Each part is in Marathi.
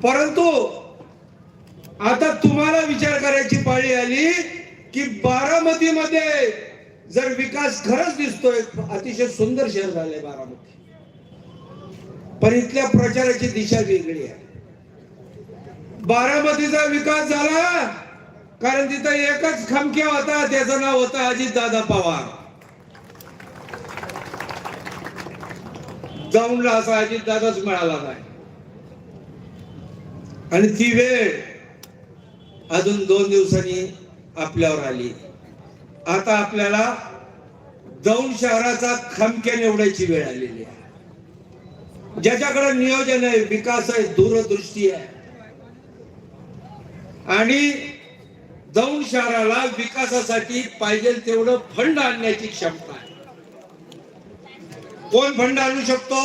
परंतु आता तुम्हाला विचार करायची पाळी आली की बारामतीमध्ये जर विकास खरंच दिसतोय, अतिशय सुंदर शहर झालंय बारामती, पण इथल्या प्रचाराची दिशा वेगळी आहे. बारामतीचा विकास झाला कारण तिथं एकच खमक्या होता, त्याचं नाव होतं अजितदादा पवार. दौंडला असा अजितदादाच मिळाला नाही. आणि ती वेळ अजून 2 दिवसांनी आपल्यावर आली. आता आपल्याला दौंड शहराचा खमक्या निवडायची वेळ आलेली आहे. ज्याच्याकडे नियोजन आहे, विकास आहे, दूरदृष्टी आहे आणि दौंड शहराला विकासासाठी पाहिजे तेवढं फंड आणण्याची क्षमता आहे. कोण फंड आणू शकतो?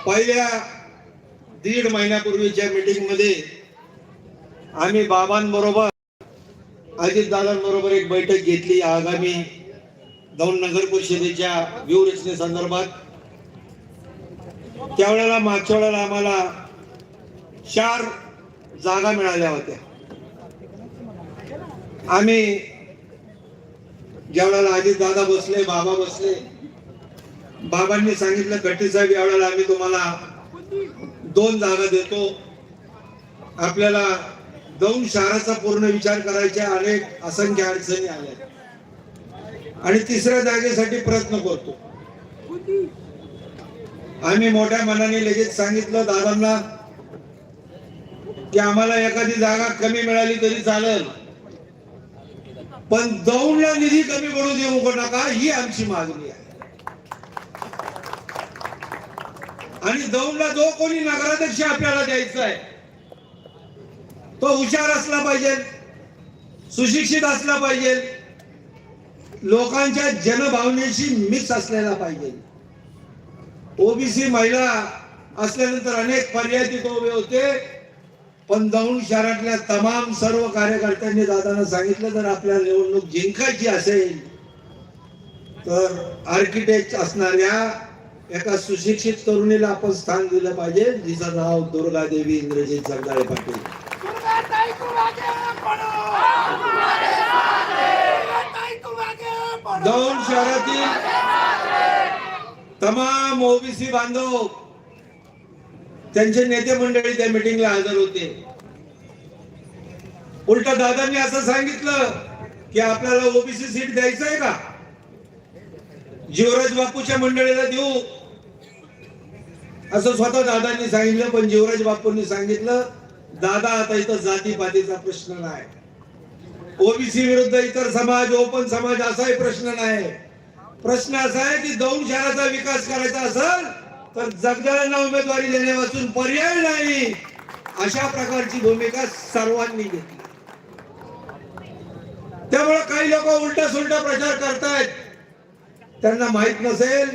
पहिल्या 1.5 महिन्यापूर्वीच्या मीटिंग मध्ये आम्ही बाबांबरोबर अजितदादांबरोबर एक बैठक घेतली आगामी दौंड नगर परिषदेच्या व्यूहरचने संदर्भात. त्यावेळेला मागच्या वेळेला आम्हाला 4 जागा मिळाल्या होत्या. आम्ही ज्यावेळेला अजितदादा बसले, बाबा बसले, बाबांनी सांगितलं गट्टी साहेब यावेळेला आम्ही तुम्हाला 2 जागा देतो. आपल्याला दौंड शहराचा पूर्ण विचार करायच्या अनेक असंख्य अडचणी आल्या आणि 3ऱ्या जागेसाठी प्रयत्न करतो. आम्ही मोठ्या मनाने लगेच सांगितलं दादांना की आम्हाला एखादी जागा कमी मिळाली तरी चालेल, पण दौंडला निधी कमी पडू देऊ नका, ही आमची मागणी आहे. आणि दौंडला जो कोणी नगराध्यक्ष आपल्याला द्यायचा आहे तो हुशार असला पाहिजे, सुशिक्षित असला पाहिजे, लोकांच्या जनभावनेशी मिक्स असलेला पाहिजे. ओबीसी महिला असल्यानंतर अनेक पर्याय तिथे उभे होते, पण दौंड शहरातल्या तमाम सर्व कार्यकर्त्यांनी दादांना सांगितलं जर आपल्याला निवडणूक जिंकायची असेल तर आर्किटेक्ट असणाऱ्या एका सुशिक्षित तरुणीला आपण स्थान दिलं पाहिजे, जिचं नाव दुर्गादेवी इंद्रजित जगदाळे पाटील. दौंड शहरातील तमाम ओबीसी बांधव त्यांचे नेते मंडळी त्या मीटिंगला हजर होते. उलट दादांनी असं सांगितलं की आपल्याला ओबीसी सीट द्यायचं आहे का, जीवराज बापूच्या मंडळीला देऊ असं स्वतः दादांनी सांगितलं. पण जीवराज बापूंनी सांगितलं दादा आता इथं जातीपातीचा प्रश्न नाही, ओबीसी विरुद्ध इतर समाज, ओपन समाज असाही प्रश्न नाही. प्रश्न असा आहे की दौंड शहराचा विकास करायचा असेल तर जगदाळ्यांना उमेदवारी देण्यापासून पर्याय नाही, अशा प्रकारची भूमिका सर्वांनी घेतली. त्यामुळे काही लोक उलटा सुलटा प्रचार करतायत. त्यांना माहित नसेल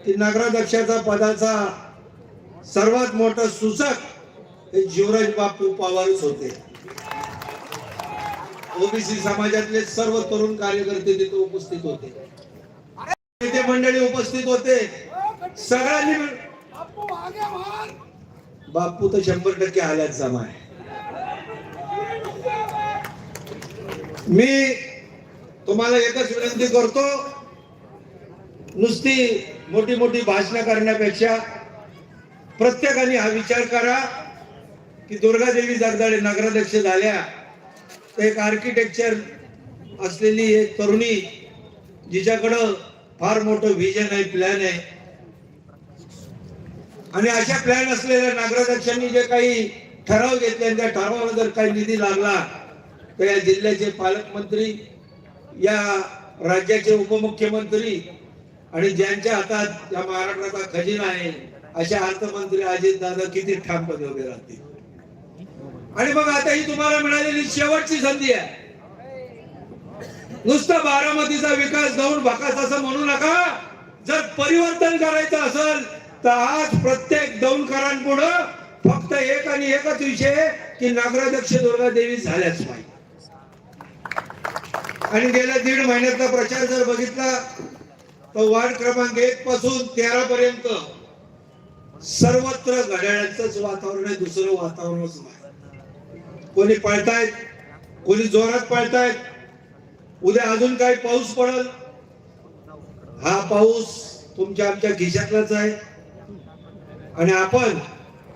की नगराध्यक्षाचा पदाचा सर्वात मोठा सूचक हे जीवराज बापू पवारच होते. ओबीसी समाजातले सर्व तरुण कार्यकर्ते तिथे उपस्थित होते, नेते मंडळी उपस्थित होते. सगळ्यांनी बापू तर 100% आल्यात जमा आहे. मी तुम्हाला एकच विनंती करतो, नुसती मोठी मोठी भाषणं करण्यापेक्षा प्रत्येकाने हा विचार करा की दुर्गादेवी जगदाळे नगराध्यक्ष झाल्या, एक आर्किटेक्चर असलेली एक तरुणी जिच्याकडं फार मोठं व्हिजन आहे, प्लॅन आहे, आणि अशा प्लॅन असलेल्या नगराध्यक्षांनी जे काही ठराव घेतले त्या ठरावाला जर काही निधी लागला तर या जिल्ह्याचे पालकमंत्री, या राज्याचे उपमुख्यमंत्री आणि ज्यांच्या हातात या महाराष्ट्राचा खजिना आहे अशा अर्थमंत्री अजितदादा किती ठामपणे उभे राहतील. आणि मग आता ही तुम्हाला मिळालेली शेवटची संधी आहे. नुसतं बारामतीचा विकास दौंड भाकास असं म्हणू नका. जर परिवर्तन करायचं असेल तर आज प्रत्येक दौंडकरांपुढे फक्त एक आणि एकच विषय की नगराध्यक्ष दुर्गादेवी झाल्याच पाहिजे. आणि गेल्या 1.5 महिन्यातला प्रचार जर बघितला तर वार्ड क्रमांक 1 पासून 13 पर्यंत सर्वत्र घड्याळाचंच वातावरण आहे, दुसरं वातावरणच नाही. कोणी पळतायत, कोणी जोरात पळतायत. उद्या अजून काही पाऊस पडल, हा पाऊस तुमच्या आमच्या खिशातलाच आहे. आणि आपण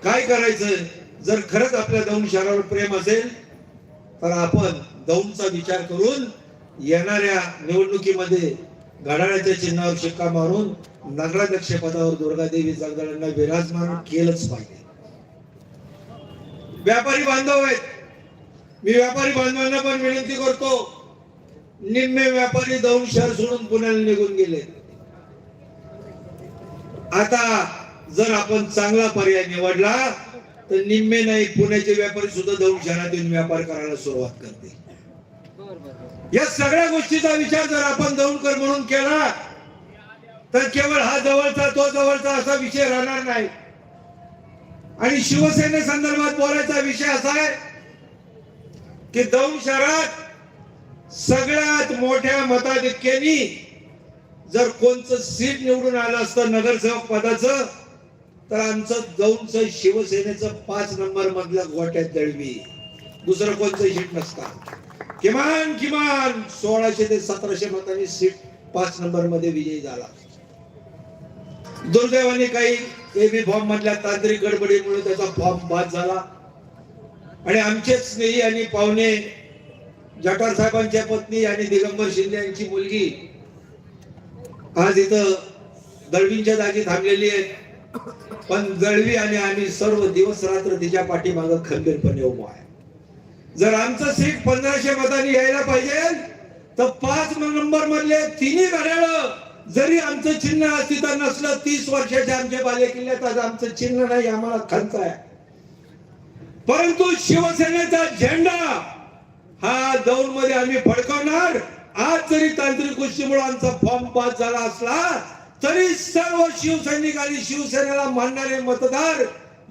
काय करायचं, जर खरंच आपल्या दौंड शहरावर प्रेम असेल तर आपण दौंडचा विचार करून येणाऱ्या निवडणुकीमध्ये घड्याळाच्या चिन्हावर शिक्का मारून नगराध्यक्ष पदावर दुर्गादेवी जगदळांना विराजमान केलंच पाहिजे. व्यापारी बांधव आहेत, मी व्यापारी बांधवांना पण विनंती करतो, निम्मे व्यापारी दौंड शहर सोडून पुण्याला निघून गेले. आता जर आपण चांगला पर्याय निवडला तर निम्मे नाही, पुण्याचे व्यापारी सुद्धा दौंड शहरात येऊन व्यापार करायला सुरुवात करते. या सगळ्या गोष्टीचा विचार जर आपण दौंडकर म्हणून केला तर केवळ हा जवळचा तो जवळचा असा विषय राहणार नाही. आणि शिवसेने संदर्भात बोलायचा विषय असा आहे की दौंड शहरात सगळ्यात मोठ्या मताधिक्याने जर कोणचं सीट निवडून आलं असतं नगरसेवक पदाचं तर आमचं दौंडचं शिवसेनेचं 5 नंबर मधलं गोट्यात दळवी, दुसरं कोणतं सीट नसतं. किमान 1600 ते 1700 मतांनी सीट 5 नंबर मध्ये विजयी झाला. दुर्दैवाने काही एबी फॉर्म मधल्या तांत्रिक गडबडीमुळे त्याचा फॉर्म बाद झाला. आणि आमचेच स्नेही आणि पाहुणे जठार साहेबांच्या पत्नी आणि दिगंबर शिंदे यांची मुलगी आज इथं दळवींच्या जागी थांबलेली आहे. पण दळवी आणि आम्ही सर्व दिवस रात्र तिच्या पाठीमागे खंबीरपणे उभो आहे. जर आमचं सीट 1500 मतांनी यायला पाहिजे तर 5 नंबर मधले तिन्ही घड्याळ जरी आमचं चिन्ह अस्तित्वात नसलं, 30 वर्षाच्या आमच्या बालेकिल्ल्यात आज आमचं चिन्ह नाही, आम्हाला खंत आहे. परंतु शिवसेनेचा झेंडा हा दौंड मध्ये आम्ही फडकवणार. आज जरी तांत्रिक गोष्टीमुळे आमचा फॉर्म पास झाला असला तरी सर्व शिवसैनिक आणि शिवसेनेला मानणारे मतदार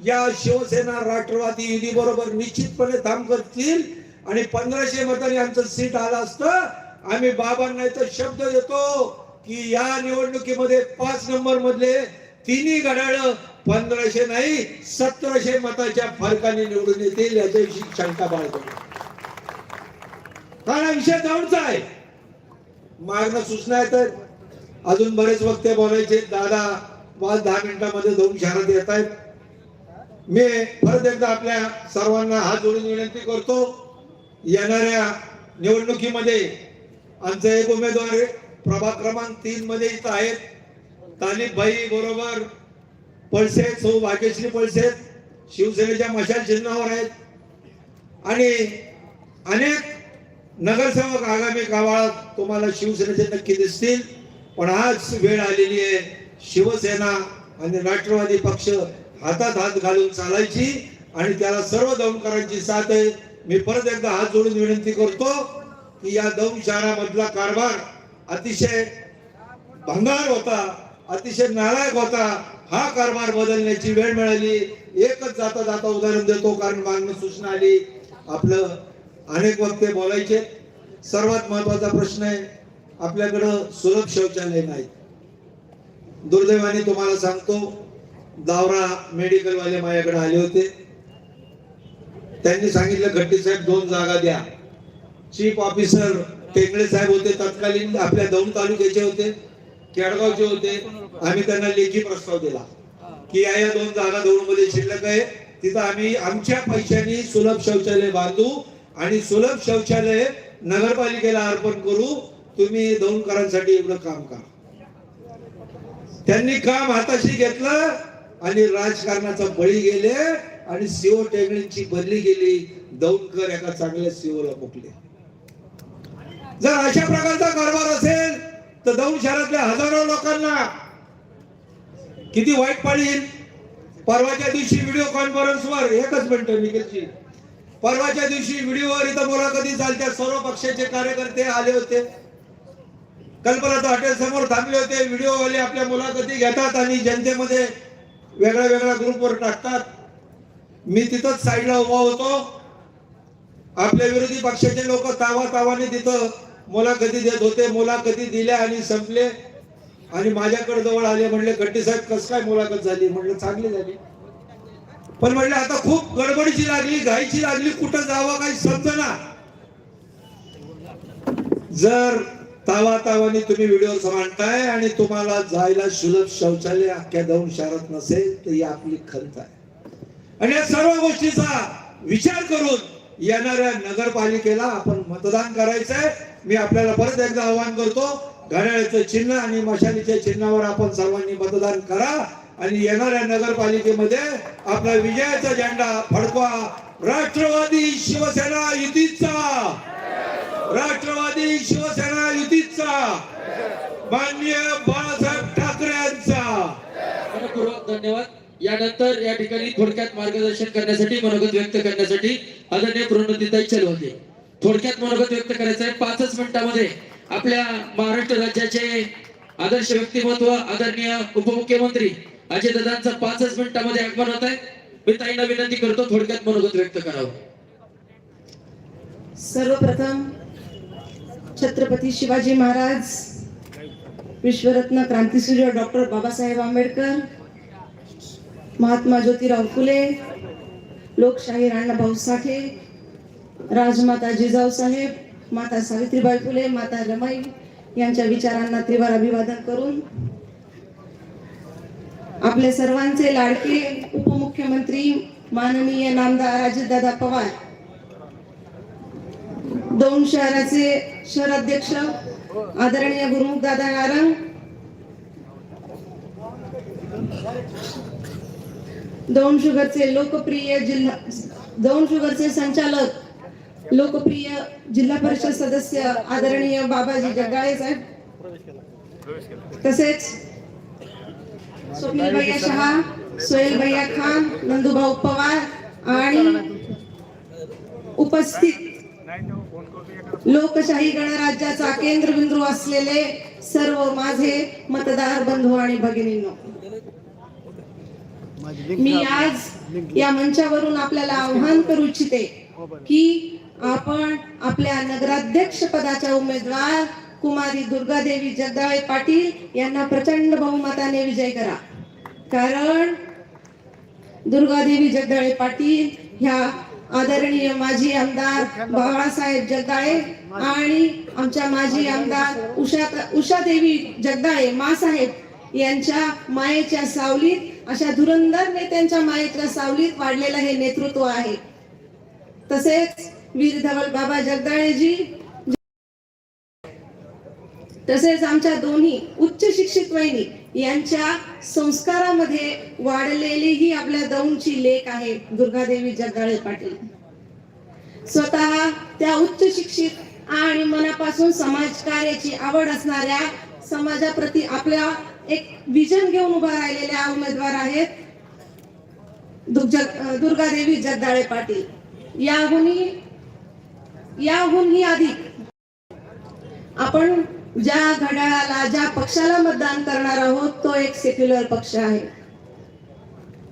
या शिवसेना राष्ट्रवादी युती बरोबर निश्चितपणे काम करतील. आणि 1500 मतांनी आमचं सीट आलं असतं, आम्ही बाबांना इथं शब्द देतो की या निवडणुकीमध्ये 5 नंबर मधले तिन्ही घड्याळ 1500 नाही 1700 मताच्या फरकाने निवडून येतील याच्याविषयी शंका बाळगतो. कारण विषय दौंडचा आहे. मागणं सूचना आहेत, अजून बरेच वक्ते बोलायचे. दादा 5-10 मिनिटांमध्ये दौंड शहरात येत आहेत. मी परत एकदा आपल्या सर्वांना हात जोडून विनंती करतो, येणाऱ्या निवडणुकीमध्ये आमचे एक उमेदवार प्रभाग क्रमांक 3 मध्ये इथं आहेत, तालिब भाई बरोबर पळसे, सौ भाग्यश्री पळसे शिवसेनेच्या मशाल चिन्हावर आहेत. आणि अनेक नगरसेवक आगामी काळात तुम्हाला शिवसेनेचे नक्की दिसतील. पण आज वेळ आलेली आहे शिवसेना आणि राष्ट्रवादी पक्ष हातात हात घालून चालायची आणि त्याला सर्व दौंडकरांची साथ आहे. मी परत एकदा हात जोडून विनंती करतो की या दौंड शहरामधला कारभार अतिशय भंगार होता, अतिशय नालायक होता. हा कारभार बदलण्याची वेळ मिळाली. एकच जाता जाता उदाहरण देतो, कारण मागणी सूचना आली. आपलं अनेक वक्ते बोलायचे. सर्वात महत्वाचा प्रश्न आहे, आपल्याकडं सुलभ शौचालय नाही. दुर्दैवाने तुम्हाला सांगतो, दावरा मेडिकल वाले माझ्याकडे आले होते. त्यांनी सांगितलं खट्टी साहेब 2 जागा द्या. चीफ ऑफिसर टेंगळे साहेब होते, तत्कालीन आपल्या दौंड तालुक्याचे होते, केडगावचे होते. आम्ही त्यांना लेखी प्रस्ताव दिला की या 2 जागा दौंड मध्ये शिल्लक आहे, तिथं आम्ही आमच्या पैशांनी सुलभ शौचालय बांधू आणि सुलभ शौचालय नगरपालिकेला अर्पण करू. तुम्ही दौंडकरांसाठी एवढं काम करा. त्यांनी काम हाताशी घेतलं आणि राजकारणाचा बळी गेले आणि सीओ टेंगळींची बदली गेली. दौंडकर एका चांगल्या सीओला मुकले. जर अशा प्रकारचा कारभार असेल तर दौंड शहरातल्या हजारो लोकांना किती वाईट पाळी येईल. परवाच्या दिवशी व्हिडिओ कॉन्फरन्सवर, एकच मिनिट निखिलजी, परवाच्या दिवशी व्हिडिओवर इथं मुलाखती चालत्या सर्व पक्षाचे कार्यकर्ते आले होते. कल्पना हॉटेल समोर थांबले होते. व्हिडिओ वाले आपल्या मुलाखती घेतात आणि जनतेमध्ये वेगळ्या वेगळ्या ग्रुपवर टाकतात. मी तिथंच साईडला उभा होतो. आपल्या विरोधी पक्षाचे लोक तावाने तिथं मुलाखती देत होते, मुलाखती दिल्या आणि संपले आणि माझ्याकडे जवळ आले, म्हणले खट्टे साहेब कस काय मुलाखत झाली? म्हणलं चांगली झाली, पण म्हणलं आता खूप गडबडीची लागली, घाईची लागली, कुठं जावं काही समजेना. जर तावातावाने तुम्ही व्हिडिओ मांडताय आणि तुम्हाला जायला सुलभ शौचालय अख्ख्या दौंड शहरात नसेल तर ही आपली खंत आहे. आणि या सर्व गोष्टीचा विचार करून येणाऱ्या नगरपालिकेला आपण मतदान करायचंय. मी आपल्याला परत एकदा आवाहन करतो, घड्याळाचं चिन्ह आणि मशालीच्या चिन्हावर आपण सर्वांनी मतदान करा आणि येणाऱ्या नगरपालिकेमध्ये आपला विजयाचा झेंडा फडकवा. राष्ट्रवादी शिवसेना युतीचा, राष्ट्रवादी शिवसेना युतीचा, माननीय बाळासाहेब ठाकरे यांचा. मनपूर्वक धन्यवाद. यानंतर या ठिकाणी थोडक्यात मार्गदर्शन करण्यासाठी, मनोगत व्यक्त करण्यासाठी आदरणीय प्रणोतीताई चलवते. थोडक्यात मनोगत व्यक्त करायचं आहे 5 मिनिटांमध्ये. आपल्या महाराष्ट्र राज्याचे आदर्श व्यक्तिमत्व आदरणीय उपमुख्यमंत्री अजितदादांचं 5 मिनिटांमध्ये आगमन होत आहे. मी ताईंना विनंती करतो थोडक्यात मनोगत व्यक्त करावं. सर्वप्रथम छत्रपती शिवाजी महाराज, विश्वरत्न क्रांतीसूर्य डॉक्टर बाबासाहेब आंबेडकर, महात्मा ज्योतिराव फुले, लोकशाही अण्णाभाऊ साठे, राजमाता जिजाऊ साहेब, माता सावित्रीबाई फुले, माता रमाई यांच्या विचारांना त्रिवार अभिवादन करून आपले सर्वांचे लाडके उपमुख्यमंत्री माननीय नामदार अजितदादा पवार, दौंड शहराचे शहराध्यक्ष आदरणीय गुरुमुखदादा नारंग, दौंड शुगरचे लोकप्रिय दौंड शुगरचे संचालक लोकप्रिय जिल्हा परिषद सदस्य आदरणीय बाबाजी जगदाळे साहेब, तसेच स्वप्नील भैया शहा, सोहेल भैया खान, नंदूभाऊ पवार आणि उपस्थित लोकशाही गणराज्याचा केंद्रबिंदू असलेले सर्व माझे मतदार बंधू आणि भगिनींनो, मी आज या मंचावरून आपल्याला आव्हान करू इच्छिते की आपण आपल्या नगराध्यक्ष पदाच्या उमेदवार कुमारी दुर्गादेवी जगदाळे पाटील यांना प्रचंड बहुमताने विजय करा. कारण दुर्गादेवी जगदाळे पाटील ह्या आदरणीय माजी आमदार बाळासाहेब जगदाळे आणि आमच्या माजी आमदार उषादेवी जगदाळे मासाहेब यांच्या मायेच्या सावलीत, अशा धुरंधर नेत्यांच्या मायेच्या सावलीत वाढलेलं हे नेतृत्व आहे. तसेच वीर धवल बाबा जगदाळेजी, तसेच आमच्या दोन्ही उच्च शिक्षित वहिनी यांच्या संस्कारामध्ये वाढलेली ही आपल्या दौंडची लेक आहे दुर्गादेवी जगदाळे पाटील. स्वतः त्या उच्च शिक्षित आणि मनापासून समाज कार्याची आवड असणाऱ्या, समाजाप्रती आपल्या एक विजन घेऊन उभा राहिलेल्या उमेदवार आहेत दुर्गादेवी जगदाळे पाटील. याहूनही अधिक आपण ज्या घड्याळाला, ज्या पक्षाला मतदान करणार आहोत तो एक सेक्युलर पक्ष आहे.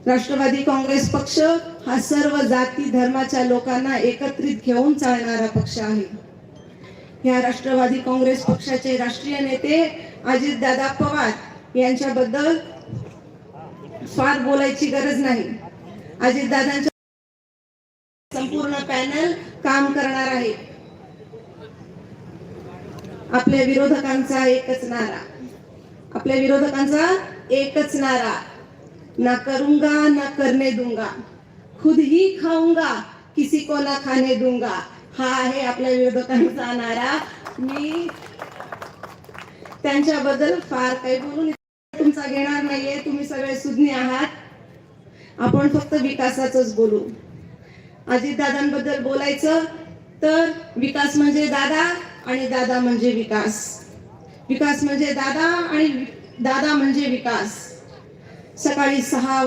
राष्ट्रवादी काँग्रेस पक्ष हा सर्व जाती धर्माच्या लोकांना एकत्रित घेऊन चालणारा पक्ष आहे. या राष्ट्रवादी काँग्रेस पक्षाचे राष्ट्रीय नेते अजितदादा पवार यांच्याबद्दल फार बोलायची गरज नाही. अजितदादांच्या संपूर्ण पॅनल काम करणार आहे. आपल्या विरोधकांचा एकच नारा, ना करूंगा ना करने दूंगा, खुद ही खाऊंगा किसी को ना खाने दूंगा, हा आहे आपल्या विरोधकांचा नारा. मी त्यांच्याबद्दल फार काही बोलून तुमचा घेणार नाहीये. तुम्ही सगळे सुज्ञ आहात. आपण फक्त विकासाचंच बोलू. अजितदादांबद्दल बोलायचं तर विकास म्हणजे दादा आणि दादा म्हणजे विकास. विकास म्हणजे दादा आणि दादा म्हणजे विकास. सकाळी 6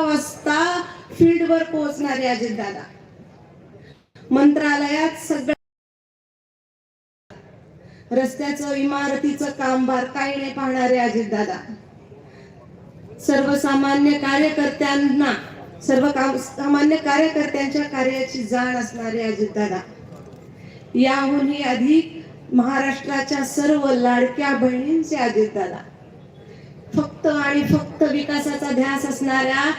वाजता फील्डवर पोहोचणारे अजितदादा, मंत्रालयात सगळं रस्त्याचं, इमारतीचं काम बारकाईने पाहणारे अजितदादा, सर्वसामान्य कार्यकर्त्यांच्या कार्याची जाण असणारे अजितदादा, याहूनही अधिक महाराष्ट्राच्या सर्व लाडक्या बहिणींचे अजितदादा, फक्त आणि फक्त विकासाचा ध्यास असणाऱ्या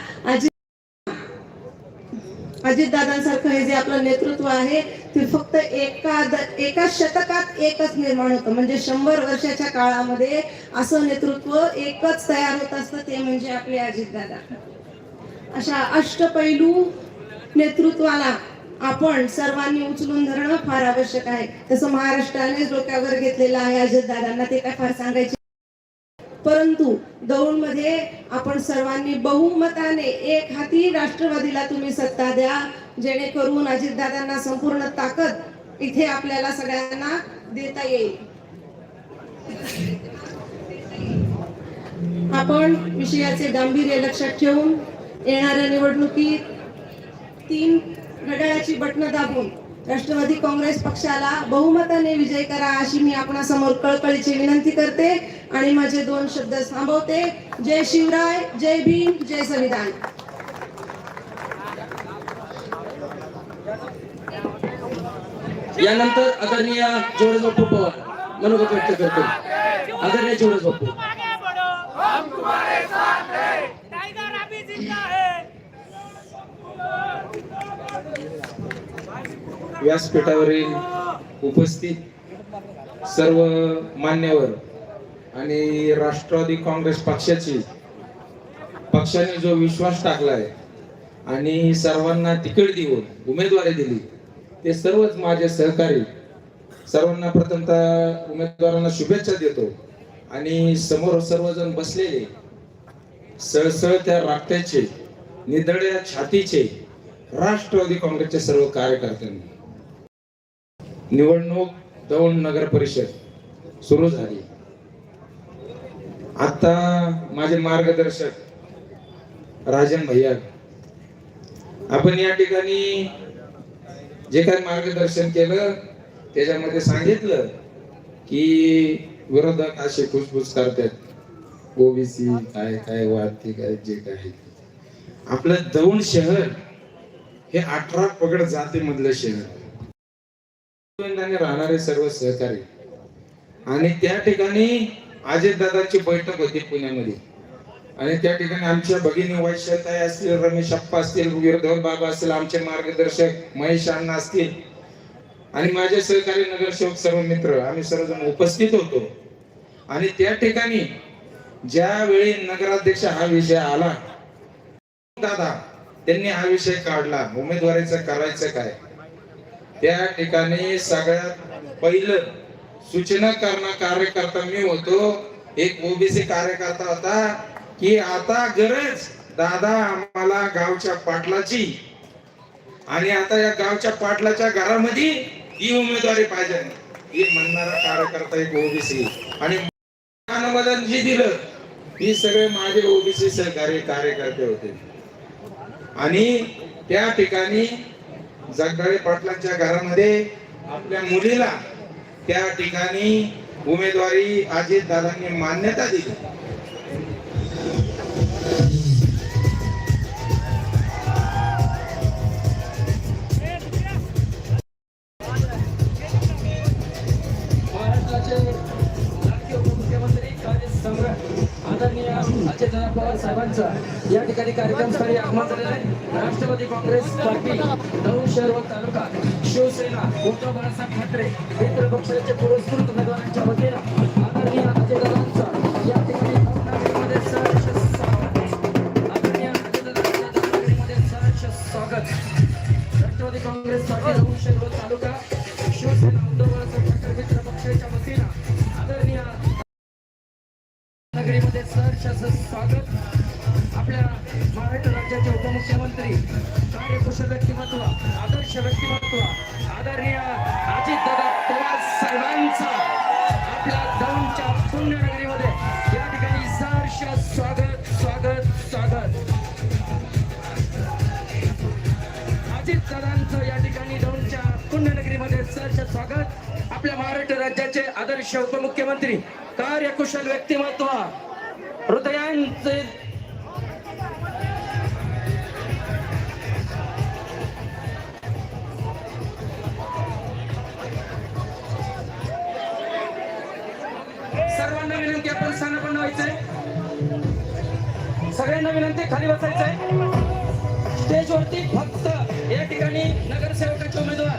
अजितदादांसारखं हे जे आपलं नेतृत्व आहे ते फक्त एका शतकात एकच निर्माण होतं. म्हणजे 100 वर्षाच्या काळामध्ये असं नेतृत्व एकच तयार होत असतं, ते म्हणजे आपले अजितदादा. अशा अष्टपैलू नेतृत्वाला आपण सर्वांनी उचलून धरणं फार आवश्यक आहे. तसं महाराष्ट्राने डोक्यावर घेतलेलं आहे अजितदादांना, ते काय फार सांगायचे. परंतु दौंडमध्ये आपण सर्वांनी बहुमताने एक हाती राष्ट्रवादीला तुम्ही सत्ता द्या, जेणेकरून अजितदादांना संपूर्ण ताकद इथे आपल्याला सगळ्यांना देता येईल. आपण विषयाचे गांभीर्य लक्षात ठेवून येणाऱ्या निवडणुकीत 3 घड्याळाची बटणं दाबून राष्ट्रवादी काँग्रेस पक्षाला बहुमताने विजय करा, अशी मी आपणासमोर कळकळीची विनंती करते आणि माझे 2 शब्द थांबवते. जय शिवराय, जय भीम, जय संविधान. यानंतर आदरणीय जोडस बापू पवार मनोगत व्यक्त करतो. आदरणीय जोडस बापू. व्यासपीठावरील उपस्थित सर्व मान्यवर आणि राष्ट्रवादी काँग्रेस पक्षाने जो विश्वास टाकलाय आणि सर्वांना तिकीट देऊन उमेदवारी दिली, ते सर्वच माझे सहकारी. सर्वांना प्रथमतः उमेदवारांना शुभेच्छा देतो आणि समोर सर्वजण बसलेले सळसळत्या राष्ट्राचे निधड्या छातीचे राष्ट्रवादी काँग्रेसचे सर्व कार्यकर्त्यांनी निवडणूक दौंड नगर परिषद सुरू झाली. आता माझे मार्गदर्शक राजन भैया, आपण या ठिकाणी जे काही मार्गदर्शन केलं त्याच्यामध्ये सांगितलं की विरोधक असे खुशबुश करतात, ओबीसी काय काय वाद ते काय जे काय. आपलं दौंड शहर हे 18 पगड जातीमधलं शहर, राहणारे सर्व सहकारी. आणि त्या ठिकाणी अजितदादांची बैठक होती पुण्यामध्ये आणि त्या ठिकाणी आमच्या भगिनी वैशाताई असतील, रमेश अप्पा असतील, विरोधक बाबा असतील, आमचे मार्गदर्शक महेश अण्णा असतील आणि माझे सहकारी नगरसेवक सर्व मित्र, आम्ही सर्वजण उपस्थित होतो. आणि त्या ठिकाणी ज्यावेळी नगराध्यक्ष हा विषय आला, दादा त्यांनी हा विषय काढला, उमेदवारीचं करायचं काय, त्या ठिकाणी सगळ्यात पहिलं सूचना करणारा कार्यकर्ता मी होतो, एक ओबीसी कार्यकर्ता होता की आता गरज दादा आम्हाला गावच्या पाटलाची आणि आता या गावच्या पाटलाच्या घरामध्ये ही उमेदवारी पाहिजे, हे म्हणणारा कार्यकर्ता एक ओबीसी. आणि अनुमोदन जी दिलं ही सगळे माझे ओबीसी सहकारी कार्यकर्ते होते. आणि त्या ठिकाणी जगदाळे पाटलांच्या घरामध्ये आपल्या मुलीला त्या ठिकाणी उमेदवारी अजित दादांनी मान्यता दिली. महाराष्ट्राचे लाडके उपमुख्यमंत्री कार्य सम्राट आदरणीय अजितदादा पवार साहेबांचा या ठिकाणी कार्यक्रमस्थळी आगमन झालेलं आहे. राष्ट्रवादी काँग्रेस पार्टी दौंड शहर व तालुका, शिवसेना, उद्धव बाळासाहेब ठाकरे मित्र पक्षाचे पुरस्कृत उमेदवारांच्या वतीनं आदरणीय अजितदादांचा या ठिकाणी मध्ये सहर्ष स्वागत. आदरणीय अजितदादांच्या मध्ये सहर्ष स्वागत. राष्ट्रवादी काँग्रेस पार्टी दौंड शहर व तालुका, शिवसेना, उद्धव बाळासाहेब ठाकरे मित्र पक्षाच्या वतीनं आदरणीय नगरीमध्ये सहर्ष स्वागत. आपल्या महाराष्ट्र राज्याचे उपमुख्यमंत्री, कार्यकुशल व्यक्तिमत्व, आदर्श व्यक्तिमत्व आदरणीय अजितदादा पवार साहेबांचा आपल्या दौंडच्या पुण्यनगरीमध्ये या ठिकाणी सहर्ष स्वागत स्वागत स्वागत. अजितदादांचं या ठिकाणी दौंडच्या पुण्यनगरीमध्ये सहर्ष स्वागत. आपल्या महाराष्ट्र राज्याचे आदर्श उपमुख्यमंत्री, कार्यकुशल व्यक्तिमत्व, हृदयांचे सगळ्यांना विनंती खाली बसायचं आहे स्टेजवरती फक्त या ठिकाणी नगरसेवकाचे उमेदवार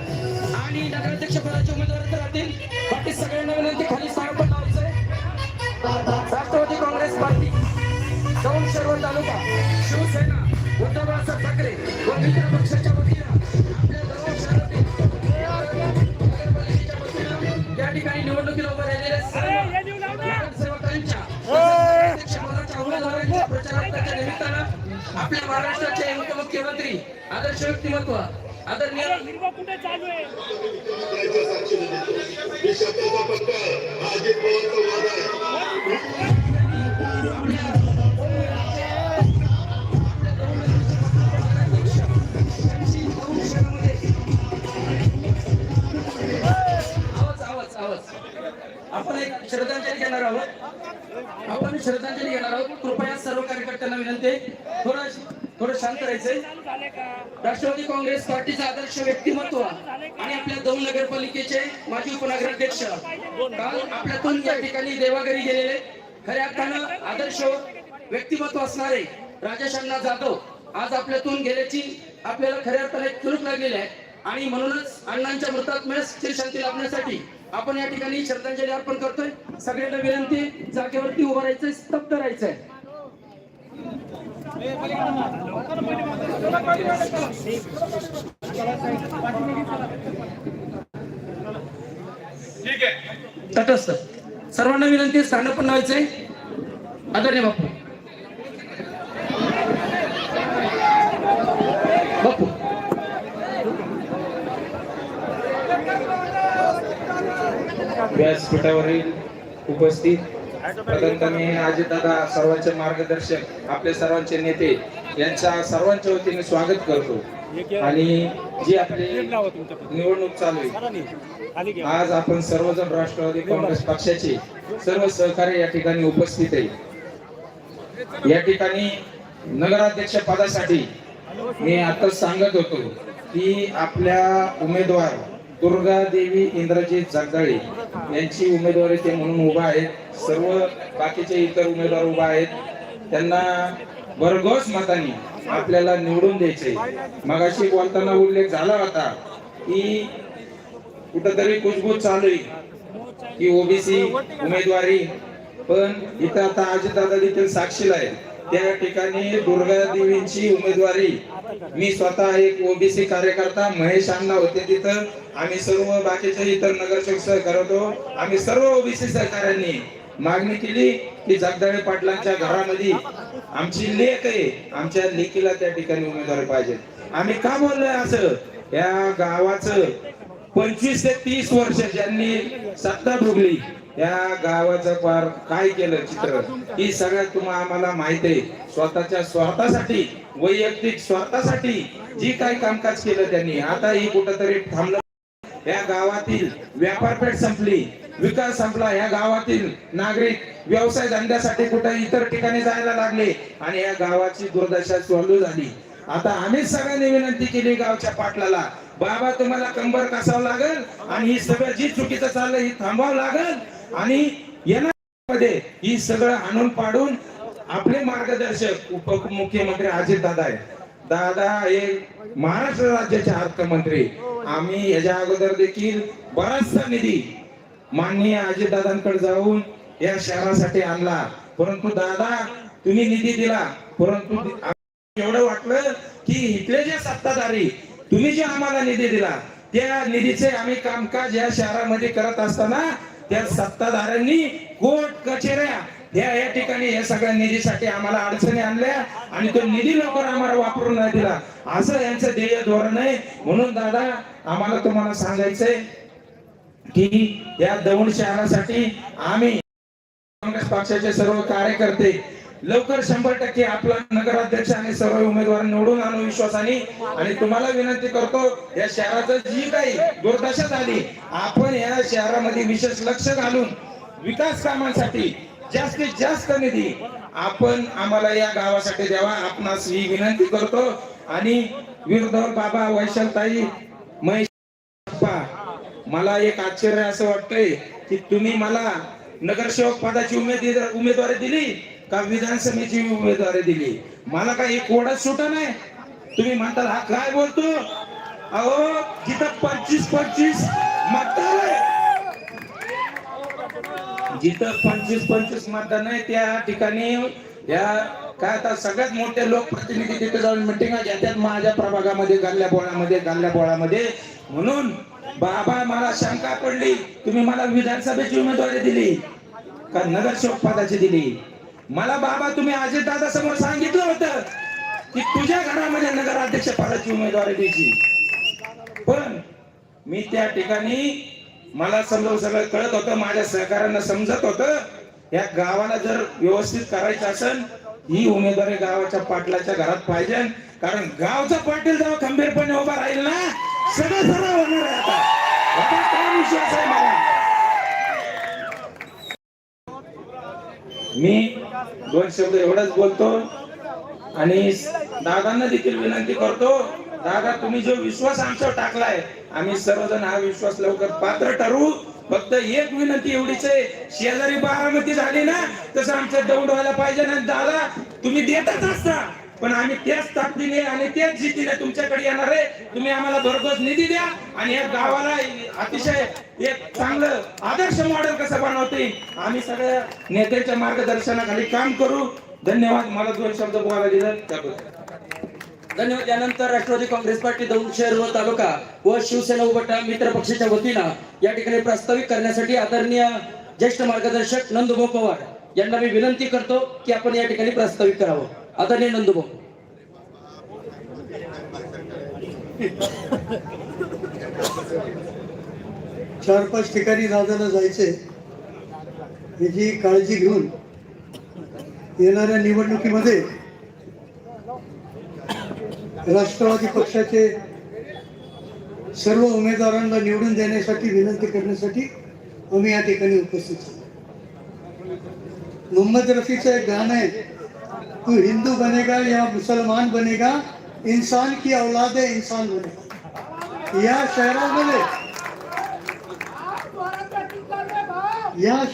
आणि नगराध्यक्ष पदाचे उमेदवार तर राहतील बाकी सगळ्यांना विनंती खाली स्थानापन्न लावायचंय राष्ट्रवादी काँग्रेस पार्टी दौंड शहर तालुका शिवसेना उद्धव बाळासाहेब ठाकरे व मित्र पक्षाच्या वतीनं आपल्या दौंड शहरातील नगरपालिकेच्या वतीनं या ठिकाणी निवडणुकीला उभे राहिलेल्या सर्व नगरसेवकांच्या नगराध्यक्ष पदाच्या उमेदवारांच्या प्रचाराच्या निमित्तानं आपल्या महाराष्ट्राचे उपमुख्यमंत्री आदर्श व्यक्तिमत्व आदरणीय कुठे चालू आहे आपण एक श्रद्धांजली घेणार आहोत कृपया सर्व कार्यकर्त्यांना विनंती आहे थोडं शांत राहायचंय राष्ट्रवादी काँग्रेस पार्टीचा आदर्श व्यक्तिमत्व आणि आपल्या दौंड नगरपालिकेचे माजी उपनगराध्यक्ष काल आपल्यातून या ठिकाणी देवाघरी गेलेले खऱ्या अर्थानं आदर्श व्यक्तिमत्व असणारे राजेश अण्णा जाधव आज आपल्यातून गेल्याची आपल्याला खऱ्या अर्थाने चुरूक लागलेली आहे आणि म्हणूनच अण्णांच्या मृतात्म्यास चिरशांती लाभण्यासाठी आपण या ठिकाणी श्रद्धांजली अर्पण करतोय सगळ्यांना विनंती जागेवरती उभं राहायचंय स्तब्ध राहायचंय तटस्थ सर्वांना विनंती स्थानापन्न व्हायचंय आदरणीय बापू व्यासपीठावरील उपस्थित प्रथमतः अजितदादा सर्वांचे मार्गदर्शक आपले सर्वांचे नेते यांच्या सर्वांच्या वतीने स्वागत करतो आणि जी आपली निवडणूक चालू आहे आज आपण सर्वजण राष्ट्रवादी काँग्रेस पक्षाचे सर्व सहकारी या ठिकाणी उपस्थित आहे या ठिकाणी नगराध्यक्ष पदासाठी मी आता सांगत होतो की आपल्या उमेदवार दुर्गा देवी इंद्रजित जगदाळे यांची उमेदवारी ते म्हणून उभा आहेत सर्व बाकीचे इतर उमेदवार उभा आहेत त्यांना भरघोस मतांनी आपल्याला निवडून द्यायचे मगाशी बोलताना उल्लेख झाला होता की कुठंतरी कुजबूज चालू आहे की ओबीसी उमेदवारी पण इथं आता अजितदादा देखील साक्षीला आहे त्या ठिकाणी दुर्गा देवींची उमेदवारी मी स्वतः एक ओबीसी कार्यकर्ता महेश अण्णा होते तिथं आम्ही सर्व बाकीचे इतर नगरसेवक सहकारी होतो आम्ही सर्व ओबीसी सहकाऱ्यांनी मागणी केली की जगदाळे पाटलांच्या घरामध्ये आमची लेक आहे आमच्या लेकीला त्या ठिकाणी उमेदवारी पाहिजे आम्ही का बोललोय असं या गावाचं 25 ते 30 वर्ष ज्यांनी सत्ता भोगली या गावाचं फार काय केलं चित्र ही सगळ्यात तुम्हाला आम्हाला माहित आहे स्वतःच्या स्वार्थासाठी वैयक्तिक स्वार्थासाठी जी काही कामकाज केलं त्यांनी आता ही कुठंतरी थांबलं या गावातील व्यापारपेठ संपली विकास संपला या गावातील नागरिक व्यवसाय धंद्यासाठी कुठे इतर ठिकाणी जायला लागले आणि या गावाची दुर्दशा चालू झाली आता आम्हीच सगळ्यांनी विनंती केली गावच्या पाटलाला बाबा तुम्हाला कंबर कसावं लागेल आणि ही सगळं जी चुकीचं चाललं ही थांबावं लागेल आणि येणाऱ्यामध्ये ही सगळं आणून पाडून आपले मार्गदर्शक उपमुख्यमंत्री अजितदादा आहेत दादा हे महाराष्ट्र राज्याचे अर्थमंत्री आम्ही याच्या अगोदर देखील बराचसा निधी माननीय अजितदादांकडे जाऊन या शहरासाठी आणला परंतु दादा तुम्ही निधी दिला परंतु एवढं वाटलं की इथले जे सत्ताधारी तुम्ही जे आम्हाला निधी दिला त्या निधीचे आम्ही कामकाज या शहरामध्ये करत असताना त्या सत्ताधाऱ्यांनी कोर्ट कचेऱ्या या ठिकाणी या सगळ्या निधीसाठी आम्हाला अडचणी आणल्या आणि तो निधी लवकर आम्हाला वापरून नाही दिला असं यांचं ध्येय धोरण आहे म्हणून दादा आम्हाला तुम्हाला सांगायचंय की या दौंड शहरासाठी आम्ही काँग्रेस पक्षाचे सर्व कार्यकर्ते लवकर 100% आपला नगराध्यक्ष आणि सर्व उमेदवार निवडून आणू विश्वासाने आणि तुम्हाला विनंती करतो या शहराचं जी काही दुर्दशा झाली आपण या शहरामध्ये विशेष लक्ष घालून विकास कामांसाठी जास्तीत जास्त निधी आपण आम्हाला या गावासाठी द्यावा आपणास ही विनंती करतो आणि वीरधर बाबा वैशालताई महेश मला एक आश्चर्य असं वाटतंय की तुम्ही मला नगरसेवक पदाची उमेदवारी दिली का विधानसभेची उमेदवारी दिली? मला काही कोडच सुटा नाही. तुम्ही म्हणताल हा काय बोलतो? अहो जिथं 25-25 मतदान आहे, जिथं 25-25 मतदान आहे त्या ठिकाणी या काय आता सगळ्यात मोठे लोकप्रतिनिधी तिथे जाऊन मिटिंग घेतात माझ्या प्रभागामध्ये, गल्ल्या बोळामध्ये. म्हणून बाबा मला शंका पडली, तुम्ही मला विधानसभेची उमेदवारी दिली का नगरसेवक पदाची दिली? मला बाबा तुम्ही अजितदादा समोर सांगितलं होतं की तुझ्या घरामध्ये नगराध्यक्ष पदाची उमेदवारी द्यायची, पण मी त्या ठिकाणी मला समजून सगळं कळत होतं, माझ्या सहकार्यांना समजत होतं या गावाला जर व्यवस्थित करायचं असेल ही उमेदवारी गावाच्या पाटलाच्या घरात पाहिजे, कारण गावचा पाटील जेव्हा खंबीरपणे उभा राहील ना सगळं सरळ होणार आहे. आता काय विश्वास आहे मला. मी 2 शब्द एवढंच बोलतो आणि दादांना देखील विनंती करतो, दादा तुम्ही जो विश्वास आमच्यावर टाकलाय आम्ही सर्वजण हा विश्वास लवकर पात्र ठरवू. फक्त एक विनंती एवढीच आहे, शेजारी बारामती झाली ना तसं आमचं दौड व्हायला पाहिजे ना. दादा तुम्ही देतच असता, पण आम्ही त्याच ताकदीने आणि त्याच जिद्दीने तुमच्याकडे येणार आहे. तुम्ही आम्हाला भरघोस निधी द्या आणि या गावाला अतिशय एक चांगलं आदर्श मॉडेल कसं बनवते आम्ही सगळ्या नेत्यांच्या मार्गदर्शनाखाली काम करू. धन्यवाद. मला 2 शब्द बोलायला दिलं त्याबद्दल धन्यवाद. यानंतर राष्ट्रवादी काँग्रेस पार्टी दौंड शहर व तालुका व शिवसेना उभाटा मित्र पक्षाच्या वतीनं या ठिकाणी प्रास्ताविक करण्यासाठी आदरणीय ज्येष्ठ मार्गदर्शक नंदुभाऊ पवार यांना मी विनंती करतो की आपण या ठिकाणी प्रास्ताविक करावं. आदरणीय नंदुभाऊ. 4-5 ठिकाणी दादाला जायचे याची काळजी घेऊन येणाऱ्या निवडणुकीमध्ये राष्ट्रवादी पक्षाचे सर्व उमेदवारांना निवडून देण्यासाठी विनंती करण्यासाठी आम्ही या ठिकाणी उपस्थित आहोत. मोहम्मद रफीचं एक गाणं आहे, तू हिंदू बनेगा या मुसलमान बनेगा, इंसान की औलाद है इंसान बनेगा. या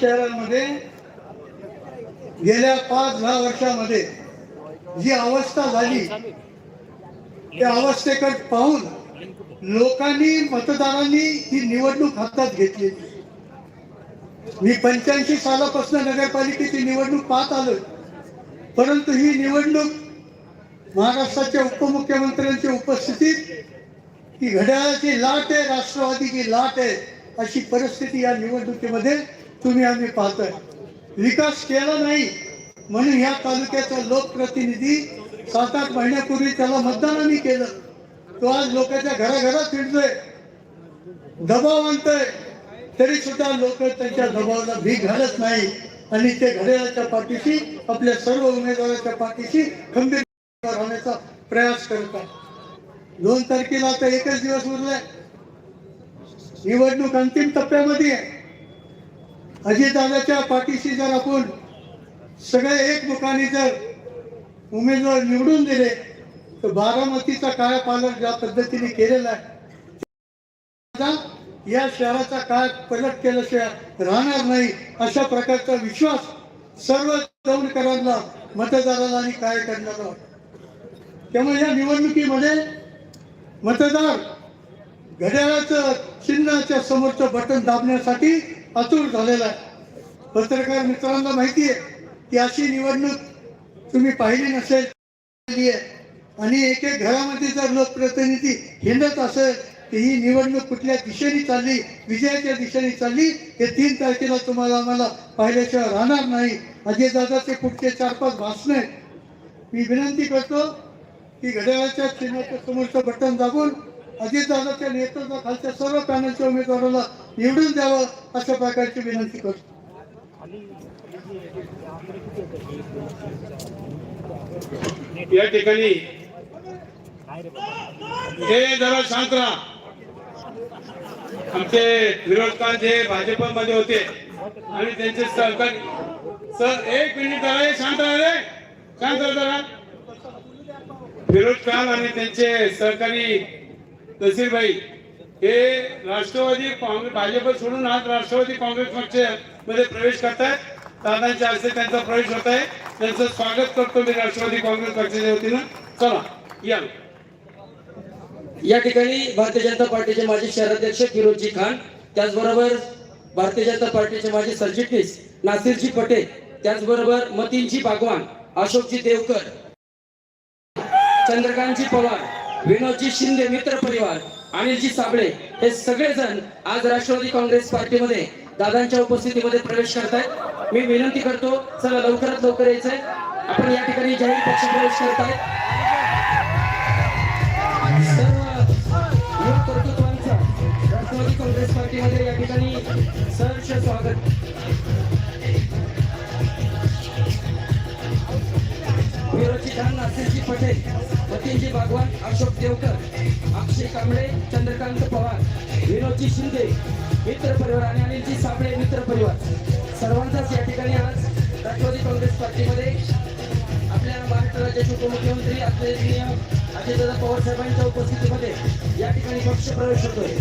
शहरामध्ये गेल्या 5-10 वर्षामध्ये जी अवस्था झाली त्या अवस्थेकडे पाहून लोकांनी मतदारांनी ही निवडणूक हातात घेतलेली. मी 85 सालापासून नगरपालिकेची निवडणूक पाहत आलोय, परंतु ही निवडणूक महाराष्ट्राच्या उपमुख्यमंत्र्यांच्या उपस्थितीत ही घड्याळाची लाट आहे, राष्ट्रवादीची लाट आहे अशी परिस्थिती या निवडणुकीमध्ये आम्ही पाहतोय. विकास केला नाही म्हणून या तालुक्याचा लोकप्रतिनिधी 7-8 महिन्यापूर्वी त्याला मतदान आम्ही केलं. तो आज लोकांच्या घराघरात फिरतोय, दबाव आणतोय, तरी सुद्धा लोक त्यांच्या दबावाला भीक घालत नाही आणि ते घड्याळाच्या पाठीशी आपल्या सर्व उमेदवाराच्या पाठीशी खंबीर राहण्याचा प्रयास करतात. 2 तारखेला आता एकच दिवस उरलाय, निवडणूक अंतिम टप्प्यामध्ये आहे. अजितदादाच्या पाठीशी जर आपण सगळे एकमुखाने जर उमेदवार निवडून दिले तर बारामतीचा काया पालट ज्या पद्धतीने केलेला आहे या शहराचा काळ पलट केल्याशिवाय राहणार नाही अशा प्रकारचा विश्वास सर्व दौंडकरांना, मतदाराला आणि कार्यकर्त्यांना वाटतो. त्यामुळे या निवडणुकीमध्ये मतदार घड्याळाचं चिन्हाच्या समोरचं बटन दाबण्यासाठी आतुर झालेला आहे. पत्रकार मित्रांना माहिती आहे की अशी निवडणूक तुम्ही पाहिली नसेल आणि एक घरामध्ये जर लोकप्रतिनिधी हिंडत असेल की ही निवडणूक कुठल्या दिशेने चालली, विजयाच्या दिशेने चालली, हे 3 तारखेला तुम्हाला आम्हाला पाहिल्याशिवाय राहणार नाही. अजितदादाचे पुढचे 4-5 भाषणे मी विनंती करतो की घड्याळाच्या चिन्हाच्या समोरचं बटन दाबून अजितदादाच्या नेतृत्वाखालच्या सर्व पॅनलच्या उमेदवाराला निवडून द्यावं अशा प्रकारची विनंती करतो. या ठिकाणी हे जरा शांत राहा. आमचे विरोधकांत जे भाजपमध्ये होते आणि त्यांचे सहकारी सर 1 मिनिट जरा शांत राहा रे, शांत राहा जरा. विरोधकांत आणि त्यांचे सहकारी तहसीलबाई हे राष्ट्रवादी काँग्रेस भाजप सोडून आज राष्ट्रवादी काँग्रेस पक्षामध्ये प्रवेश करतायत. दादांच्या हस्ते त्यांचा प्रवेश होत आहे. त्यांचं स्वागत करतो मी राष्ट्रवादी काँग्रेस पक्षाच्या वतीनं. चला या. या ठिकाणी भारतीय जनता पार्टीचे माजी शहराध्यक्ष फिरोजजी खान, त्याचबरोबर भारतीय जनता पार्टीचे माजी सरचिटणीस नासिरजी पटेल, त्याचबरोबर मतीनजी बागवान, अशोकजी देवकर, चंद्रकांतजी पवार, विनोदजी शिंदे मित्र परिवार, अनिलजी साबळे हे सगळेजण आज राष्ट्रवादी काँग्रेस पार्टीमध्ये दादांच्या उपस्थितीमध्ये प्रवेश करतायत. मी विनंती करतो, चला लवकरात लवकर यायचंय. आपण या ठिकाणी जाहीर पक्ष प्रवेश करताय. सर्व युवा कर्तृत्वांचा राष्ट्रवादी काँग्रेस पार्टीमध्ये या ठिकाणी सहर्ष स्वागत. फिरोजजी खान, नासिरजी पटेल, मतीनजी बागवान, अशोक देवकर, अक्षय कांबळे, चंद्रकांत पवार, विनोदजी शिंदे मित्र परिवार आणि अनिलजी साबळे मित्र परिवार सर्वांचाच या ठिकाणी आज राष्ट्रवादी काँग्रेस पार्टीमध्ये आपल्या महाराष्ट्र राज्याचे उपमुख्यमंत्री आदरणीय अजितदादा पवार साहेबांच्या उपस्थितीमध्ये या ठिकाणी पक्ष प्रवेश होतोय.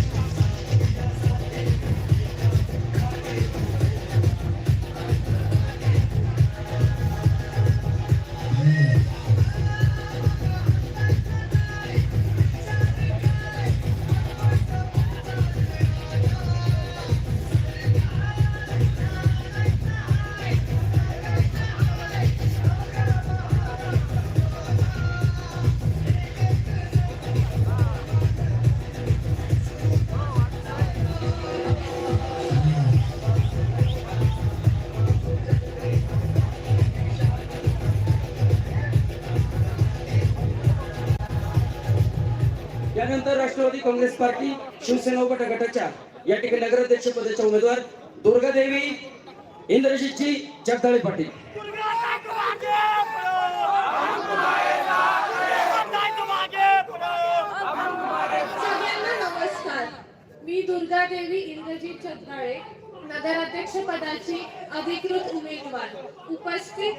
यानंतर राष्ट्रवादी काँग्रेस पार्टी शिवसेना उभा गटाच्या या ठिकाणी नगराध्यक्ष पदाच्या उमेदवार दुर्गादेवी इंद्रजितजी जगदाळे पाटील. सगळ्यांना नमस्कार. मी दुर्गादेवी इंद्रजित जगदाळे, नगराध्यक्ष पदाची अधिकृत उमेदवार. उपस्थित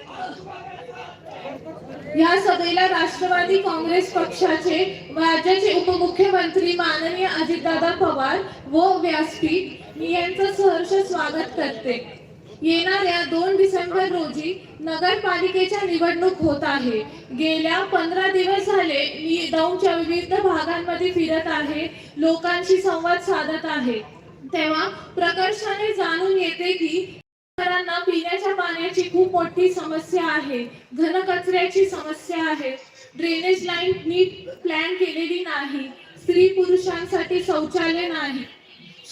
या सभेला राष्ट्रवादी काँग्रेस पक्षाचे राज्याचे उपमुख्यमंत्री माननीय अजितदादा पवार व व्यासपीठ मी यांचं सहर्ष स्वागत करते. येणाऱ्या 2 डिसेंबर रोजी नगरपालिकेच्या निवडणूक होत आहे. गेल्या 15 दिवस झाले मी दौंडच्या विविध भागांमध्ये फिरत आहे, लोकांशी संवाद साधत आहे. तेव्हा प्रकर्षाने जाणून येते की शहरांना पिण्याच्या पाण्याची खूप मोठी समस्या आहे, घनकचऱ्याची समस्या आहे, ड्रेनेज लाईन नीट प्लॅन केलेली नाही, स्त्री पुरुषांसाठी शौचालय नाही,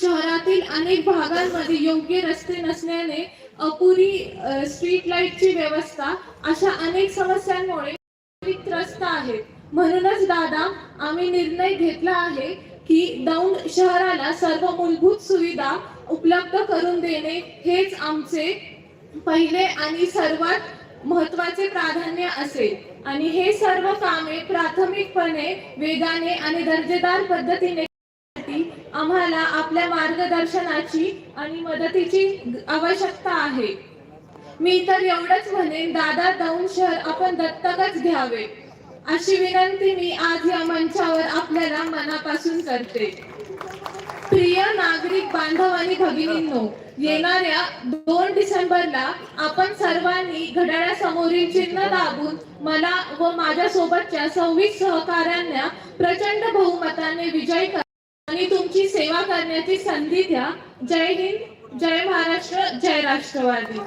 शहरातील अनेक भागांमध्ये योग्य रस्ते नसल्याने अपुरी स्ट्रीट लाईटची व्यवस्था अशा अनेक समस्यांमुळे त्रस्त आहेत. म्हणूनच दादा आम्ही निर्णय घेतला आहे की दौंड शहराला सर्व मूलभूत सुविधा उपलब्ध करून देणे हेच आमचे पहिले आणि सर्वात महत्त्वाचे प्राधान्य असेल आणि हे सर्व कामे प्राथमिकपणे वेगाने आणि दर्जेदार पद्धतीने आम्हाला आपल्या मार्गदर्शनाची आणि मदतीची आवश्यकता आहे. मी तर एवढंच म्हणेन, दादा दौंड शहर आपण दत्तकच घ्यावे अशी विनंती मी आज या मंचावर आपल्याला मनापासून करते. प्रिय नागरिक बांधव आणि भगिनींनो, येणाऱ्या 2 डिसेंबरला आपण सर्वांनी घड्याळासमोरील चिन्ह दाबून मला व माझ्या सोबतच्या 26 सहकाऱ्यांना प्रचंड बहुमताने विजयी करा आणि तुमची सेवा करण्याची संधी द्या. जय हिंद, जय महाराष्ट्र, जय राष्ट्रवादी.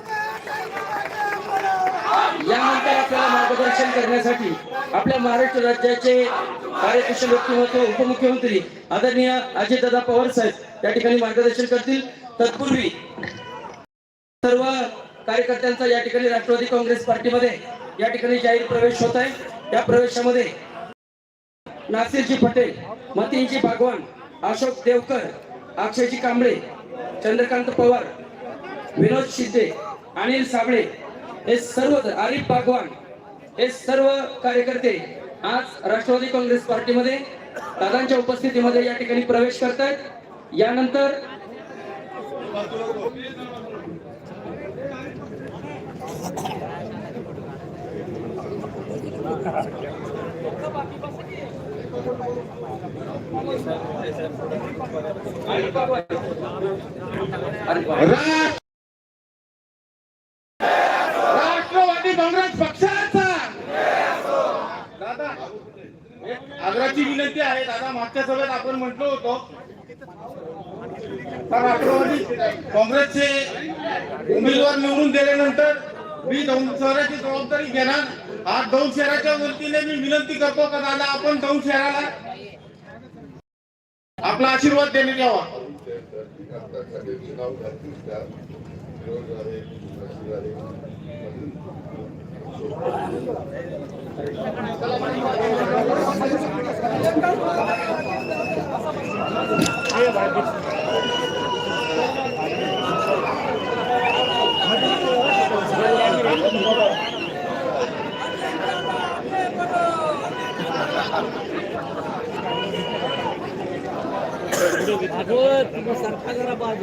यानंतर आपल्याला मार्गदर्शन करण्यासाठी आपल्या महाराष्ट्र राज्याचे कार्यकुशल व्यक्तिमत्व उपमुख्यमंत्री आदरणीय अजितदादा पवार साहेब या ठिकाणी मार्गदर्शन करतील. तत्पूर्वी सर्व कार्यकर्त्यांचा या ठिकाणी राष्ट्रवादी काँग्रेस पार्टीमध्ये या ठिकाणी जाहीर प्रवेश होत आहे. या प्रवेशामध्ये नासिरजी पटेल, मतीनजी बागवान, अशोक देवकर, अक्षयजी कांबळे, चंद्रकांत पवार, विनोद शिंदे, अनिल साबळे हे सर्व, आरिफ बागवान हे सर्व कार्यकर्ते आज राष्ट्रवादी काँग्रेस पार्टीमध्ये दादांच्या उपस्थितीमध्ये या ठिकाणी प्रवेश करतात. यानंतर राष्ट्रवादी काँग्रेस महत्वाची विनंती आहे दादा. मागच्या सभेत आपण म्हटलो होतो का राष्ट्रवादी काँग्रेसचे उमेदवार निवडून दिल्यानंतर मी दौंड शहराची जबाबदारी घेणार. आज दौंड शहराच्या वतीने मी विनंती करतो का दादा आपण दौंड शहराला आपला आशीर्वाद देण्यात यावा.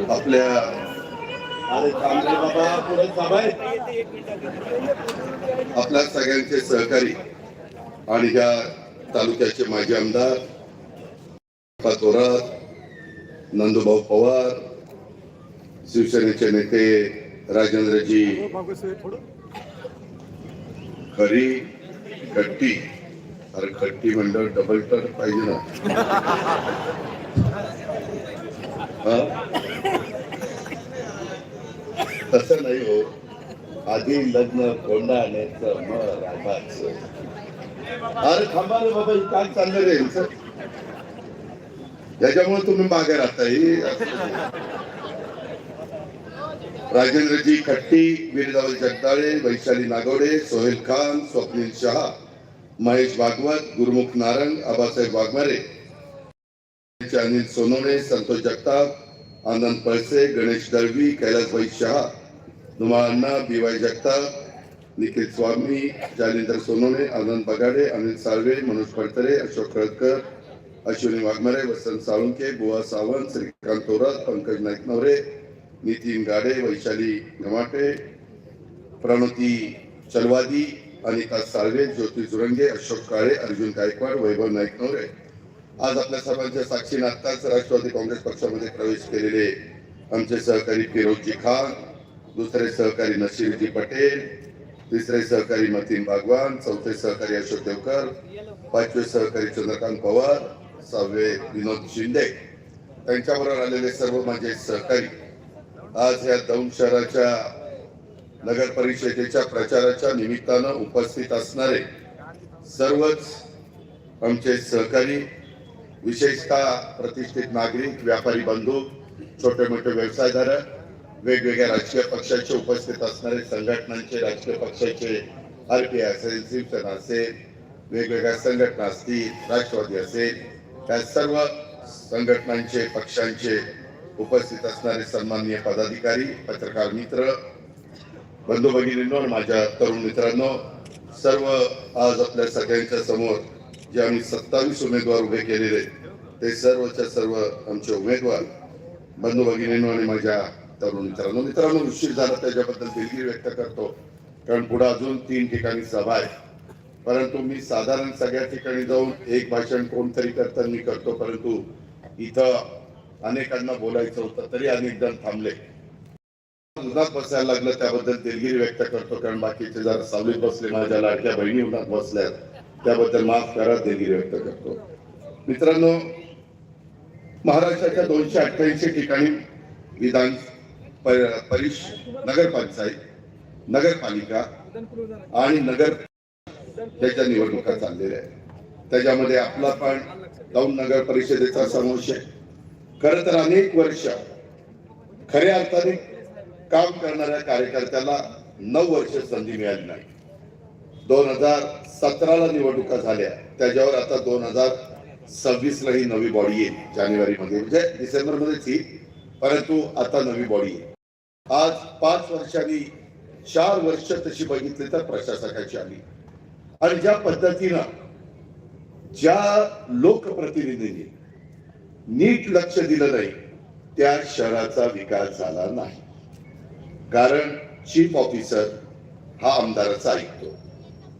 आपल्या अरे थांबले बाबा पुढे थांबाय. आपल्या सगळ्यांचे सहकारी आणि ह्या तालुक्याचे माजी आमदार थोरात, नंदूभाऊ पवार, शिवसेनेचे नेते राजेंद्रजी खरी खट्टी. अरे खट्टी म्हणलं डबल टर पाहिजे ना. तसं नाही हो. आधी लग्न कोंडा आणायचं मग रागाचं. अरे थांबा रे बाबा, काय चाललं रे यांचं. याच्यामुळे तुम्ही मागे राहता. राजेंद्रजी खट्टी, वीरदावल जगदाळे, वैशाली नागवडे, सोहेल खान, स्वप्नील शहा, महेश भागवत, गुरुमुख नारंग, आबासाहेब वाघमारे, अनिल सोनवणे, संतोष जगताप, आनंद पळसे, गणेश दळवी, कैलासभाई शहा, नुमा अण्णा, BY जगताप, निखिल स्वामी, जालिंदर सोनवणे, आनंद बगाडे, अनिल साळवे, मनोज फडतरे, अशोक खळदकर, अश्विनी वाघमारे, वसंत साळुंके, बुवा सावंत, श्रीकांत थोरात, पंकज नाईकनवरे, नितीन गाडे, वैशाली गमाटे, प्रणोती चलवादी, अनिता साळवे, ज्योती जुरंगे, अशोक काळे, अर्जुन गायकवाड, वैभव नाईकनवरे. आज आपल्या सर्वांच्या साक्षीने आत्ताच राष्ट्रवादी काँग्रेस पक्षामध्ये प्रवेश केलेले आमचे सहकारी फिरोजजी खान, दुसरे सहकारी नसीरजी पटेल, तिसरे सहकारी मतीन भागवान, चौथे सहकारी अशोक देवकर, पाचवे सहकारी चंद्रकांत पवार, सहावे विनोद शिंदे, त्यांच्याबरोबर आलेले सर्व माझे सहकारी आज या दौंड शहराच्या नगर परिषदेच्या प्रचाराच्या निमित्तानं उपस्थित असणारे सर्वच आमचे सहकारी, विशेषतः प्रतिष्ठित नागरिक, व्यापारी बंधू, छोटे मोठे व्यवसायधारक, वेगवेगळ्या राजकीय पक्षाचे उपस्थित असणारे, संघटनांचे, राजकीय पक्षाचे, RPI असेल, शिवसेना असेल, वेगवेगळ्या संघटना असतील, राष्ट्रवादी असेल, त्या सर्व संघटनांचे, पक्षांचे उपस्थित असणारे सन्माननीय पदाधिकारी, पत्रकार मित्र, बंधू भगिनींनो, माझ्या तरुण मित्रांनो, सर्व आज आपल्या सगळ्यांच्या समोर जे आम्ही 27 उमेदवार उभे केलेले ते सर्वच्या सर्व आमचे उमेदवार, बंधू भगिनींनो आणि माझ्या तरुण मित्रांनो, उशीर झाला त्याच्याबद्दल दिलगिरी व्यक्त करतो. कारण पुढे अजून 3 ठिकाणी सभा आहे. परंतु मी साधारण सगळ्या ठिकाणी जाऊन एक भाषण कोणतरी करताना मी करतो, परंतु इथं अनेकांना बोलायचं होतं तरी अनेक जण थांबले. उन्हात बसायला लागलं त्याबद्दल दिलगिरी व्यक्त करतो. कारण बाकीचे जरा सावलीत बसले, माझ्या लाडक्या बहिणी उन्हात बसल्यात, त्याबद्दल माफ करा, दिलगिरी व्यक्त करतो. मित्रांनो, महाराष्ट्राच्या 288 ठिकाणी विधान नगरपंचायत, नगरपालिका आणि नगर त्याच्या निवडणुका चाललेल्या आहेत. त्याच्यामध्ये आपला पण दौंड नगर परिषदेचा समावेश आहे. खरं तर अनेक वर्ष खऱ्या अर्थाने काम करणाऱ्या कार्यकर्त्याला 9 वर्ष संधी मिळाली नाही. 2017ला निवडणुका झाल्या, त्याच्यावर आता 2026ला ही नवी बॉडी येईल. जानेवारीमध्ये, म्हणजे डिसेंबरमध्येच येईल, परंतु आता नवी बॉडी येईल. आज 5 वर्षांनी 4 वर्ष तशी बघितली तर प्रशासकाची आली. आणि ज्या पद्धतीनं ज्या लोकप्रतिनिधींनी नीट लक्ष दिलं नाही त्या शहराचा विकास झाला नाही. कारण चीफ ऑफिसर हा आमदाराचा ऐकतो.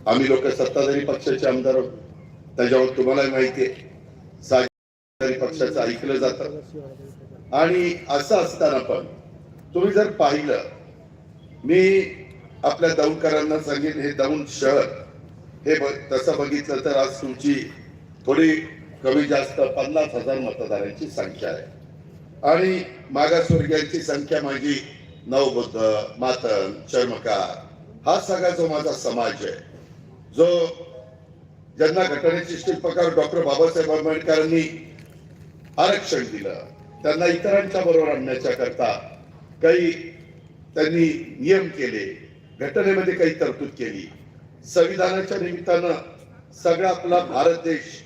आम्ही लोक सत्ताधारी पक्षाचे आमदार आहोत, त्याच्यावर तुम्हाला माहिती आहे सत्ताधारी पक्षाचं ऐकलं जातं. आणि असं असताना पण तुम्ही जर पाहिलं, मी आपल्या दौंडकरांना सांगेन, हे दौंड शहर हे तसं बघितलं तर आज तुमची थोडी कमी जास्त 50,000 मतदारांची संख्या आहे. आणि मागासवर्गीयांची संख्या माझी नवबुद्ध, मातंग, चर्मकार हा सगळा जो माझा समाज आहे, जो ज्यांना घटनेचे शिल्पकार डॉक्टर बाबासाहेब आंबेडकरांनी आरक्षण दिलं, त्यांना इतरांच्या बरोबर आणण्याच्या करता काही त्यांनी नियम केले, घटनेमध्ये काही तरतूद केली, संविधानाच्या निमित्तानं सगळा आपला भारत देश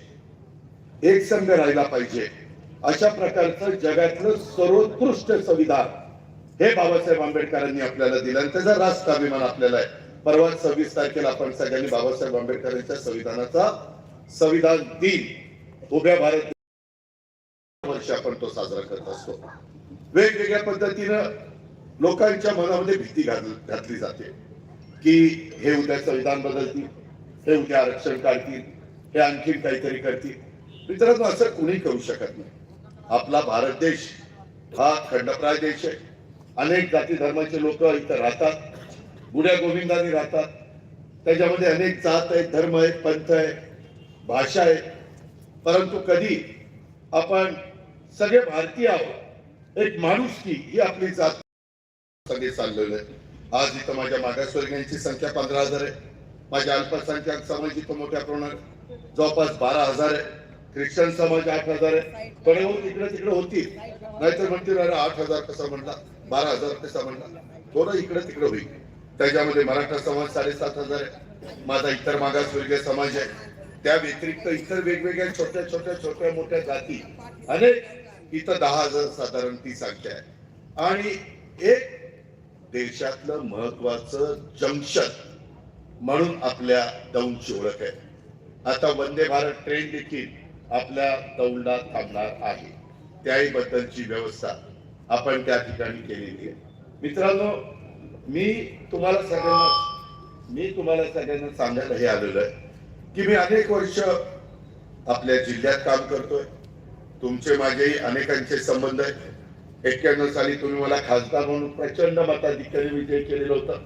एकसंघ राहिला पाहिजे, अशा प्रकारचं जगातलं सर्वोत्कृष्ट संविधान हे बाबासाहेब आंबेडकरांनी आपल्याला दिलं आणि त्याचा राष्ट्र अभिमान आपल्याला आहे. परवा 26 तारखेला आपण सगळ्यांनी बाबासाहेब आंबेडकरांच्या संविधानाचा संविधान दिन उभ्या भारत वर्ष आपण तो साजरा करत असतो. वेगवेगळ्या पद्धतीनं लोकांच्या मनामध्ये भीती घातली जाते की हे उद्या संविधान बदलतील, हे उद्या आरक्षण काढतील, हे आणखी काहीतरी करतील. मित्रांनो, असं कुणी करू शकत नाही. आपला भारत देश हा खंडप्राय देश आहे. अनेक जाती धर्माचे लोक इथं राहतात, बुड्या गोविंदांनी राहतात. त्याच्यामध्ये अनेक जात आहेत, धर्म आहेत, पंथ आहे, भाषा आहे. परंतु कधी आपण सगळे भारतीय आहोत, एक माणुसकी ही आपली जात सगळे चाललेलं आहे. आज इथं माझ्या मागासवर्गीयांची संख्या 15,000 आहे. माझ्या अल्पसंख्याक समाज इथं मोठ्या प्रमाणात जवळपास 12,000 आहे. ख्रिश्चन समाज 8,000 आहे. पण इकडे तिकडे होतील, नाहीतर म्हणतील अरे 8,000 कसा म्हणला, 12,000 कसा म्हणला, थोडं इकडे तिकडे होईल. त्याच्यामध्ये मराठा समाज 7,500 आहे. माझा इतर मागासवर्गीय समाज आहे. त्या व्यतिरिक्त इतर वेगवेगळ्या छोट्या मोठ्या जाती अनेक, इथं 10,000 साधारण ती संख्या आहे. आणि एक देशातलं महत्वाचं जंक्शन म्हणून आपल्या दौंडची ओळख आहे. आता वंदे भारत ट्रेन देखील आपल्या दौंडला थांबणार आहे. त्याही बद्दलची व्यवस्था आपण त्या ठिकाणी केलेली आहे. मित्रांनो, मी तुम्हाला सगळ्यांना सांगायला हे आलेलं आहे की मी अनेक वर्ष आपल्या जिल्ह्यात काम करतोय. तुमचे माझेही अनेकांचे संबंध आहेत. 91 साली तुम्ही मला खासदार म्हणून प्रचंड मताधिक्याने विजय केलेलं होतं.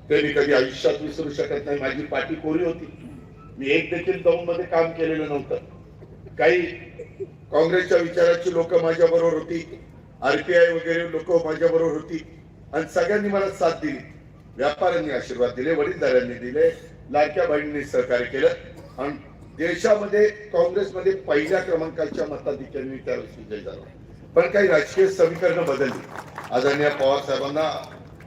ते मी कधी आयुष्यात विसरू शकत नाही. माझी पाठी कोरी होती. मी एक देखील दौंडमध्ये काम केलेलं नव्हतं. काही काँग्रेसच्या विचाराची लोक माझ्या बरोबर होती, RPI वगैरे लोक माझ्या बरोबर होती आणि सगळ्यांनी मला साथ दिली. व्यापाऱ्यांनी आशीर्वाद दिले, वडीलधाऱ्यांनी दिले, लाडक्या बहिणींनी सहकार्य केलं आणि देशामध्ये काँग्रेसमध्ये पहिल्या क्रमांकाच्या मताधिक्याने त्यावेळेस विजय झाला. पण काही राजकीय समीकरणं बदलली. आदरणीय पवार साहेबांना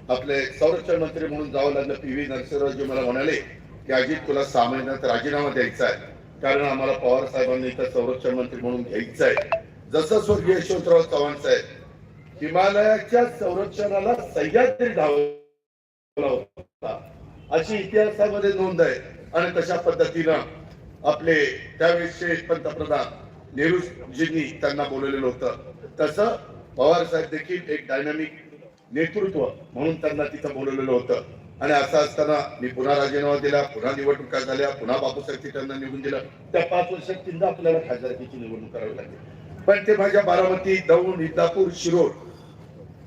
आपले संरक्षण मंत्री म्हणून जावं लागलं. PV नरसिंहरावजी मला म्हणाले की अजित, तुला 6 महिन्यात राजीनामा द्यायचा आहे, कारण आम्हाला पवार साहेबांनी इथं संरक्षण मंत्री म्हणून घ्यायचं आहे. जसं स्वर्गीय यशवंतराव चव्हाण साहेब हिमालयाच्या संरक्षणाला सह्याद्री धावला होता अशी इतिहासामध्ये नोंद आहे. आणि तशा पद्धतीनं आपले त्यावेळेसचे पंतप्रधान नेहरूजींनी त्यांना बोलवलेलं होतं. तसं पवार साहेब देखील एक डायनामिक नेतृत्व म्हणून त्यांना तिथं बोलवलेलं होतं. आणि असं असताना मी पुन्हा राजीनामा दिला, पुन्हा निवडणुका झाल्या, पुन्हा बापूसाहेब त्यांना निवडून दिलं. त्या 5 वर्षात तीनदा आपल्याला खासदारकीची निवडणूक करावी लागली. पण ते माझ्या बारामती, दौंड, इंदापूर, शिरोळ,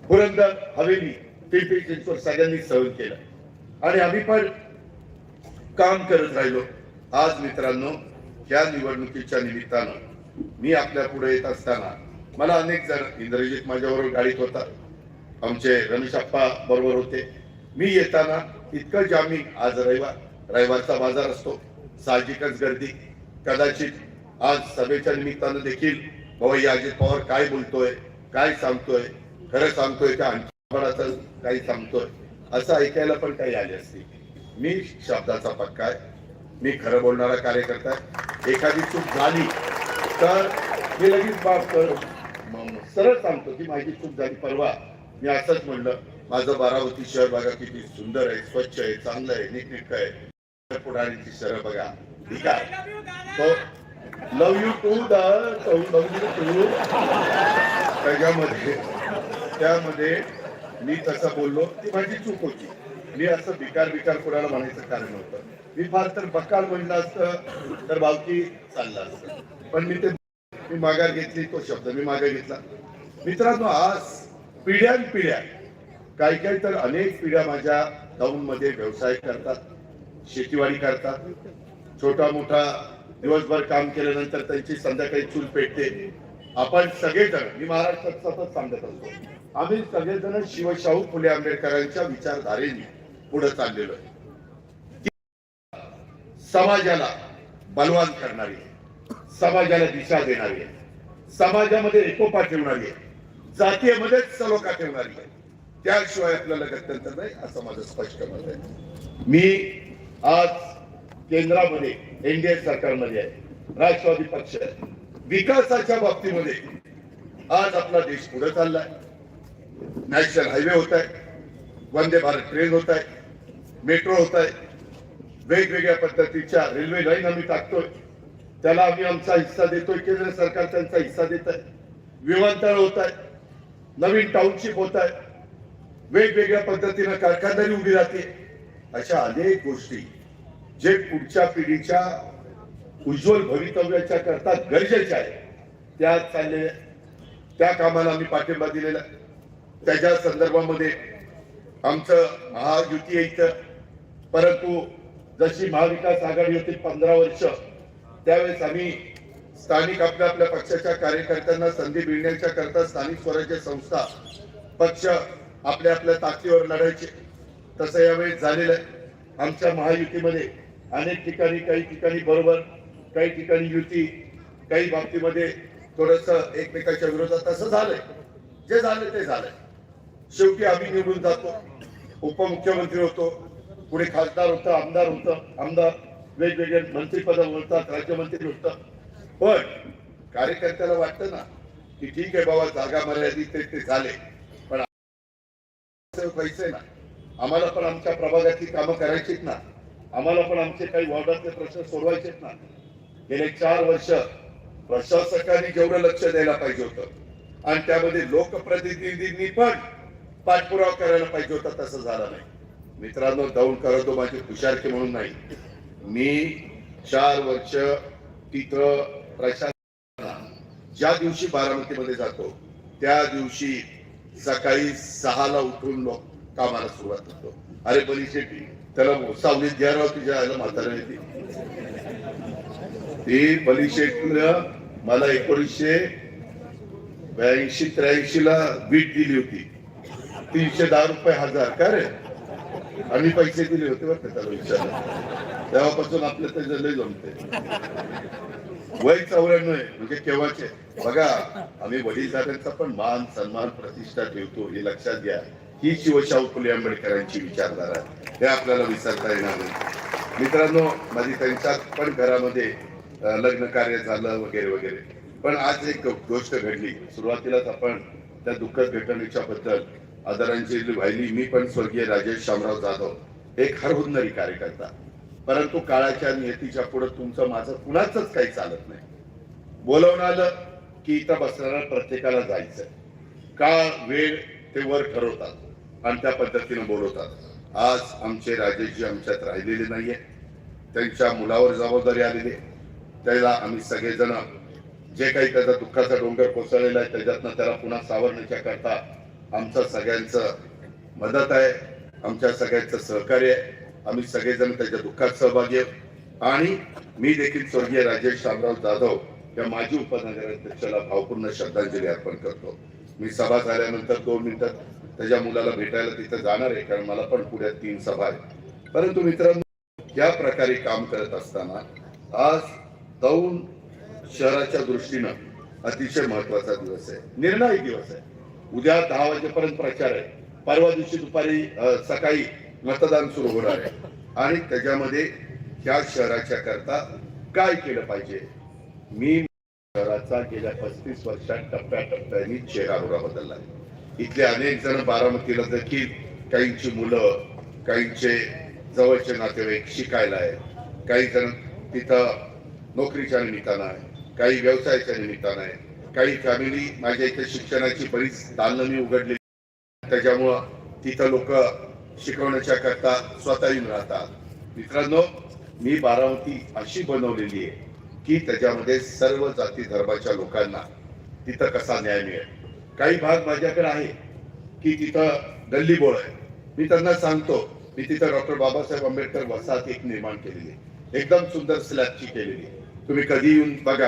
पुरंदर, हवेली, पिंपरी चिंचवड सगळ्यांनी सहन केलं आणि आम्ही पण काम करत राहिलो. आज मित्रांनो, या निवडणुकीच्या निमित्तानं मी आपल्या पुढे येत असताना मला अनेक जण, इंद्रजित माझ्याबरोबर गाडीत होता, आमचे रमेश अप्पा बरोबर होते. मी येताना इतकं जामीन, आज रविवारचा बाजार असतो, साहजिकच गर्दी. कदाचित आज सभेच्या निमित्तानं देखील बाबा अजित पवार काय बोलतोय, काय सांगतोय, खरं सांगतोय का आणखी काही सांगतोय, असं ऐकायला पण काही आले असते. मी शब्दाचा पक्का आहे, मी खरं बोलणारा कार्यकर्ता आहे. एखादी चूक झाली तर मी लगेच माफ कर, सरळ सांगतो की माझी चूक झाली. परवा मी असंच म्हणलं, माझं बारामती शहर बघा किती सुंदर आहे, स्वच्छ आहे, चांगलं आहे, नीटनेटकं आहे. पुढारीची शहर बघा, ठीक आहे, तो लव यू टू त्यामध्ये मी तसं बोललो, ती माझी चूक होती. मी असं बिकार कोणाला म्हणायचं कारण नव्हतं. मी फार तर बक्काल म्हणलं असतं तर बावकी चाललं असतं. पण मी माघार घेतली, तो शब्द मी मागे घेतला. मित्रांनो, आज पिढ्यानपिढ्या, काही तर अनेक पिढ्या माझ्या दौंडमध्ये व्यवसाय करतात, शेतीवाडी करतात, छोटा मोठा दिवसभर काम केल्यानंतर त्यांची संध्याकाळी चूल पेटते. आपण सगळेजण, मी महाराष्ट्रात सतत सांगत असतो, आम्ही सगळेजण शिवशाहू फुले आंबेडकरांच्या विचारधारेने पुढे चाललेलो आहे. समाजाला बलवान करणारी आहे, समाजाला दिशा देणारी आहे, समाजामध्ये एकोपा ठेवणारी आहे, जातीयमध्येच सलोखा ठेवणारी आहे. त्याशिवाय आपल्याला गत्यंतर नाही, असं माझं स्पष्ट मत आहे. मी आज केंद्रामध्ये एनडीए सरकारमध्ये आहे, राष्ट्रवादी पक्ष आहे. विकासाच्या बाबतीमध्ये आज आपला देश पुढे चाललाय. नॅशनल हायवे होत आहे, वंदे भारत ट्रेन होत आहे, मेट्रो होत आहे, वेगवेगळ्या पद्धतीच्या रेल्वे लाईन आम्ही टाकतोय, त्याला आम्ही आमचा हिस्सा देतोय, केंद्र सरकार त्यांचा हिस्सा देत आहे. विमानतळ होत आहे, नवीन टाउनशिप होत आहे, वेगवेगळ्या पद्धतीनं कारखानदारी उभी राहते. अशा अनेक गोष्टी जे पुढच्या पिढीच्या उज्ज्वल भवितव्याच्या करता गरजेच्या आहे, त्या चालले, त्या कामाला आम्ही पाठिंबा दिलेला. त्याच्या संदर्भामध्ये आमचं महायुती आहे. परंतु जशी महाविकास आघाडी होती 15 वर्ष, त्यावेळेस आम्ही स्थानिक आपल्या पक्षाच्या कार्यकर्त्यांना संधी मिळण्याच्या करता स्थानिक स्वराज्य संस्था पक्ष आपल्या ताकदीवर लढायचे. तसं यावेळेस झालेलं आहे. आमच्या महायुतीमध्ये अनेक ठिकाणी, काही ठिकाणी बरोबर, काही ठिकाणी युती, काही बाबतीमध्ये थोडस एकमेकाच्या विरोधात. असं झालंय, जे झालं ते झालंय. शेवटी आम्ही निवडून जातो, उपमुख्यमंत्री होतो, पुढे खासदार होतं, आमदार होतं, आमदार वेगवेगळे मंत्रीपद होतात, राज्यमंत्री होतं. पण कार्यकर्त्याला वाटतं ना की ठीक आहे बाबा, जागा मर्यादित ते झाले, पण पैसे ना, आम्हाला पण आमच्या प्रभागाची कामं करायचीत ना, आम्हाला पण आमचे काही वॉर्डातले प्रश्न सोडवायचेत ना. गेले 4 वर्ष प्रशासकांनी जेवढं लक्ष द्यायला पाहिजे होतं आणि त्यामध्ये लोकप्रतिनिधींनी पण पाठपुरावा करायला पाहिजे होता, तसं झालं नाही. मित्रांनो, दौड करतो माझी हुशारकी म्हणून नाही. मी 4 वर्ष तिथं प्रशासन, ज्या दिवशी बारामतीमध्ये जातो त्या दिवशी सकाळी 6ला उठून लोक कामाला सुरुवात करतो. अरे बलीशेट्टी, त्याला सावलीत घ्या राव, तुझ्या आयला म्हातारा येते. ती बलीशेट्टीनं मला 1982-83 ला बीट दिली होती, 310 रुपये हजार. का रे? आम्ही पैसे दिले होते बरं त्याला विचारलं. तेव्हापासून आपलं त्याचं लय जमते. वय 94 म्हणजे केव्हाचे. बघा, आम्ही वडीलधाऱ्यांचा पण मान, सन्मान, प्रतिष्ठा ठेवतो, हे लक्षात घ्या. ही शिवशाहू फुले आंबेडकरांची विचारधारा आहे, हे आपल्याला विसरता येणार नाही. मित्रांनो, माझी त्यांच्या पण घरामध्ये लग्न कार्य झालं वगैरे वगैरे. पण आज एक गोष्ट घडली. सुरुवातीलाच आपण त्या दुःखद घटनेच्या बद्दल आदरांजली वाहिली. मी पण स्वर्गीय राजेश शामराव जाधव, एक हरहुन्नरी कार्यकर्ता, परंतु काळाच्या नियतीच्या पुढे तुमचं माझं कुणाचंच काही चालत नाही. बोलवणं आलं की इथं बसणाऱ्या प्रत्येकाला जायचंय. काळ वेळ ते वर ठरवतात आणि त्या पद्धतीने बोलवतात. आज आमचे राजेशजी आमच्यात राहिलेले नाहीये, त्यांच्या मुलावर जबाबदारी आलेली आहे. त्याला आम्ही सगळेजण जे काही त्याचा दुःखाचा डोंगर कोसळलेला आहे त्याच्यातनं त्याला पुन्हा सावरण्याच्या करता आमचं सगळ्यांचं मदत आहे, आमच्या सगळ्यांचं सहकार्य आहे. आम्ही सगळेजण त्याच्या दुःखात सहभागी आहोत. आणि मी देखील स्वर्गीय राजेश शामराव जाधव या माजी उपनगराध्यक्षाला भावपूर्ण श्रद्धांजली अर्पण करतो. मी सभा झाल्यानंतर 2 मिनिटात त्याच्या मुलाला भेटायला तिथं जाणार आहे, कारण मला पण पुढ्यात 3 सभा आहे. परंतु मित्रांनो, या प्रकारे काम करत असताना आज दौंड शहराच्या दृष्टीनं अतिशय महत्वाचा दिवस आहे, निर्णायक दिवस आहे. उद्या 10 वाजेपर्यंत प्रचार आहे, परवा दिवशी दुपारी सकाळी मतदान सुरू होणार आहे. आणि त्याच्यामध्ये या शहराच्या करता काय केलं पाहिजे. मी शहराचा गेल्या 35 वर्षात टप्प्याटप्प्याने चेहरा बदलला. इथले अनेक जण बारामतीला देखील, काहींची मुलं, काहींचे जवळचे नातेवाईक शिकायला आहे, काही जण तिथं नोकरीच्या निमित्तानं आहे, काही व्यवसायाच्या निमित्तानं आहे, काही फॅमिली माझ्या इथे शिक्षणाची बरीच दालनं मी उघडली, त्याच्यामुळं तिथं लोक शिकवण्याच्या करता स्वतः येऊन राहतात. मित्रांनो, मी बारामती अशी बनवलेली आहे की त्याच्यामध्ये सर्व जाती धर्माच्या लोकांना तिथं कसा न्याय मिळेल. काही भाग माझ्याकडे आहे की तिथं गल्ली बोळ आहे. मी त्यांना सांगतो, मी तिथं डॉक्टर बाबासाहेब आंबेडकर वसाहत एक निर्माण केलेली आहे, एकदम सुंदर स्लॅबची केलेली आहे. तुम्ही कधी येऊन बघा,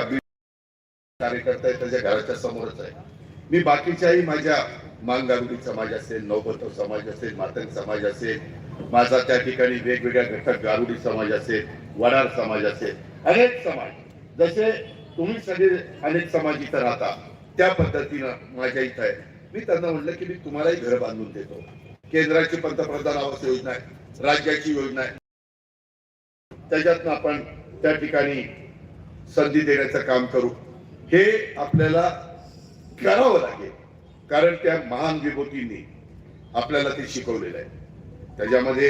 कार्यकर्ता आहे त्याच्या घराच्या समोरच आहे. मी बाकीच्याही माझ्या मांगारुडी समाज असेल, नवबतव समाज असेल, मातंग समाज असेल, माझा त्या ठिकाणी वेगवेगळ्या घटक गारुडी समाज असेल, वडार समाज असेल, अनेक समाज, जसे तुम्ही सगळे अनेक समाज इथं राहता त्या पद्धतीनं माझ्या इथं आहे. मी त्यांना म्हटलं की मी तुम्हालाही घर बांधून देतो. केंद्राची पंतप्रधान आवास योजना आहे, राज्याची योजना आहे, त्याच्यातनं आपण त्या ठिकाणी संधी देण्याचं काम करू. हे आपल्याला करावं लागेल, कारण त्या महान विभूतींनी आपल्याला ते शिकवलेलं आहे. त्याच्यामध्ये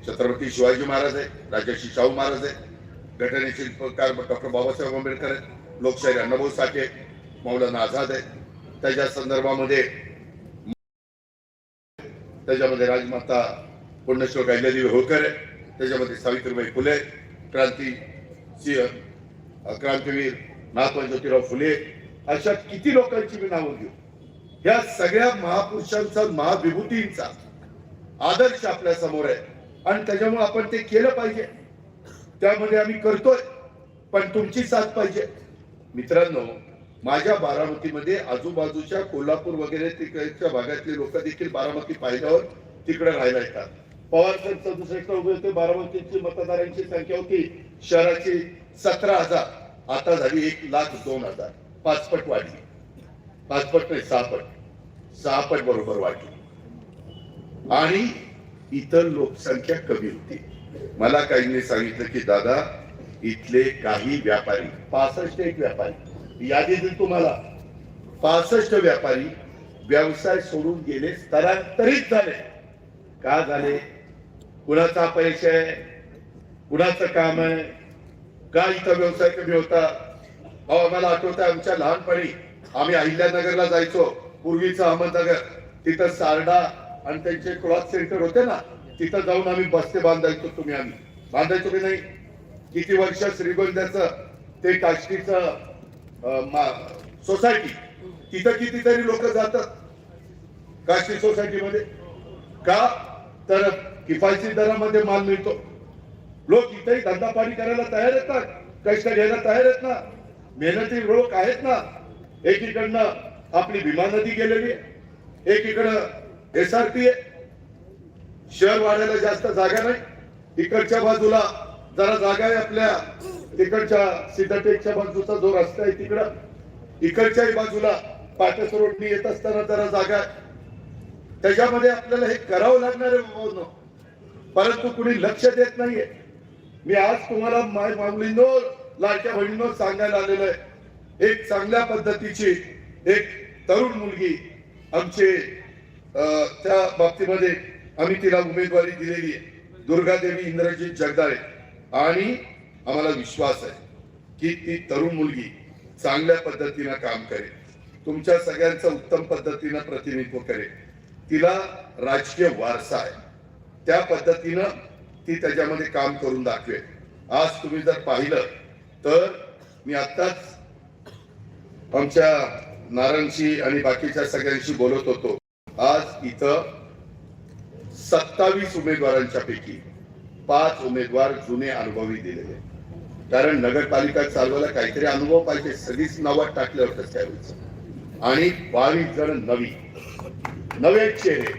छत्रपती शिवाजी महाराज आहे, राजर्षी शाहू महाराज आहे, घटनेचे शिल्पकार डॉक्टर बाबासाहेब आंबेडकर आहेत, लोकशाहीर अण्णाभाऊ साठे, मौलाना आझाद आहे, त्याच्या संदर्भामध्ये त्याच्यामध्ये राजमाता पुण्यश्लोक अहिल्यादेवी होळकर आहे, त्याच्यामध्ये सावित्रीबाई फुले, क्रांतीवीर महात्मा ज्योतिराव फुले, अशा किती लोकांची मी नावं घेऊ. या सगळ्या महापुरुषांचा, महाविभूतींचा आदर्श आपल्या समोर आहे आणि त्याच्यामुळे आपण ते केलं पाहिजे. त्यामध्ये आम्ही करतोय, पण तुमची साथ पाहिजे. मित्रांनो, माझ्या बारामतीमध्ये आजूबाजूच्या कोल्हापूर वगैरे तिकडच्या भागातले लोक देखील बारामती पाहिल्यावर तिकडे राहायला येतात. पवार साहेब 67 उभे होते. बारामतीची मतदारांची संख्या होती शहराची 17,000, आता झाली 1,02,000. 5 पट वाढली. 5 पट नाही, 6 पट. 6 पट बरोबर वाढली. आणि इतर लोकसंख्या कमी होती. मला काहींनी सांगितलं की दादा, इथले काही व्यापारी, 65 व्यापारी, यादी देईल तुम्हाला, 65 व्यापारी व्यवसाय सोडून गेले, स्थलांतरित झाले. का झाले? कुणाचा अपयश आहे, कुणाचं काम आहे, का इथं व्यवसाय कमी होता? मला आठवतं आमच्या लहानपणी आम्ही अहिल्यानगरला जायचो, पूर्वीचं अहमदनगर, तिथं सारडा आणि त्यांचे क्लॉथ सेंटर होते ना, तिथं जाऊन आम्ही बस्ते बांधायचो. आम्ही बांधायचो की नाही? किती वर्ष श्रीगोंद्याचं ते काष्टीचं सोसायटी, तिथं कितीतरी लोक जातात काष्टी सोसायटीमध्ये. का? तर किफायती दरामध्ये माल मिळतो. लोक इथेही धंदा पाणी करायला तयार आहेत ना, कष्ट घ्यायला तयार आहेत ना, मेहनती लोक आहेत ना. एकीकडनं आपली भीमा नदी गेलेली आहे, एकीकडं SRP आहे. शहर वाढायला जास्त जागा नाही. इकडच्या बाजूला जरा जागा आहे आपल्या, तिकडच्या सिद्धटेकच्या बाजूचा जो रस्ता आहे तिकडं, इकडच्याही बाजूला पाटस रोडनी येत असताना जरा जागा आहे. त्याच्यामध्ये आपल्याला हे करावं लागणार आहे, परंतु कुणी लक्ष देत नाहीये. मी आज तुम्हाला माय माऊलींनो, लाडक्या बहिणींनो सांगायला आलेलं आहे. एक चांगल्या पद्धतीची एक तरुण मुलगी आमचे त्या बाबतीमध्ये आम्ही तिला उमेदवारी दिलेली आहे, दुर्गादेवी इंद्रजित जगदाळे. आणि आम्हाला विश्वास आहे की ती तरुण मुलगी चांगल्या पद्धतीनं काम करेल, तुमच्या सगळ्यांचं उत्तम पद्धतीनं प्रतिनिधित्व करेल. तिला राजकीय वारसा आहे, त्या पद्धतीनं ती त्याच्यामध्ये काम करून दाखवेल. आज तुम्ही जर पाहिलं तर मी आत्ताच आमच्या नारायणशी आणि बाकीच्या सगळ्यांशी बोलत होतो. आज इथं 27 उमेदवारांच्या पैकी 5 उमेदवार जुने अनुभवी दिलेले. कारण नगरपालिका चालवायला काहीतरी अनुभव पाहिजे. सगळीच नावात टाकले होतं त्यावेळेस. आणि 22 जण नवे चेहरे.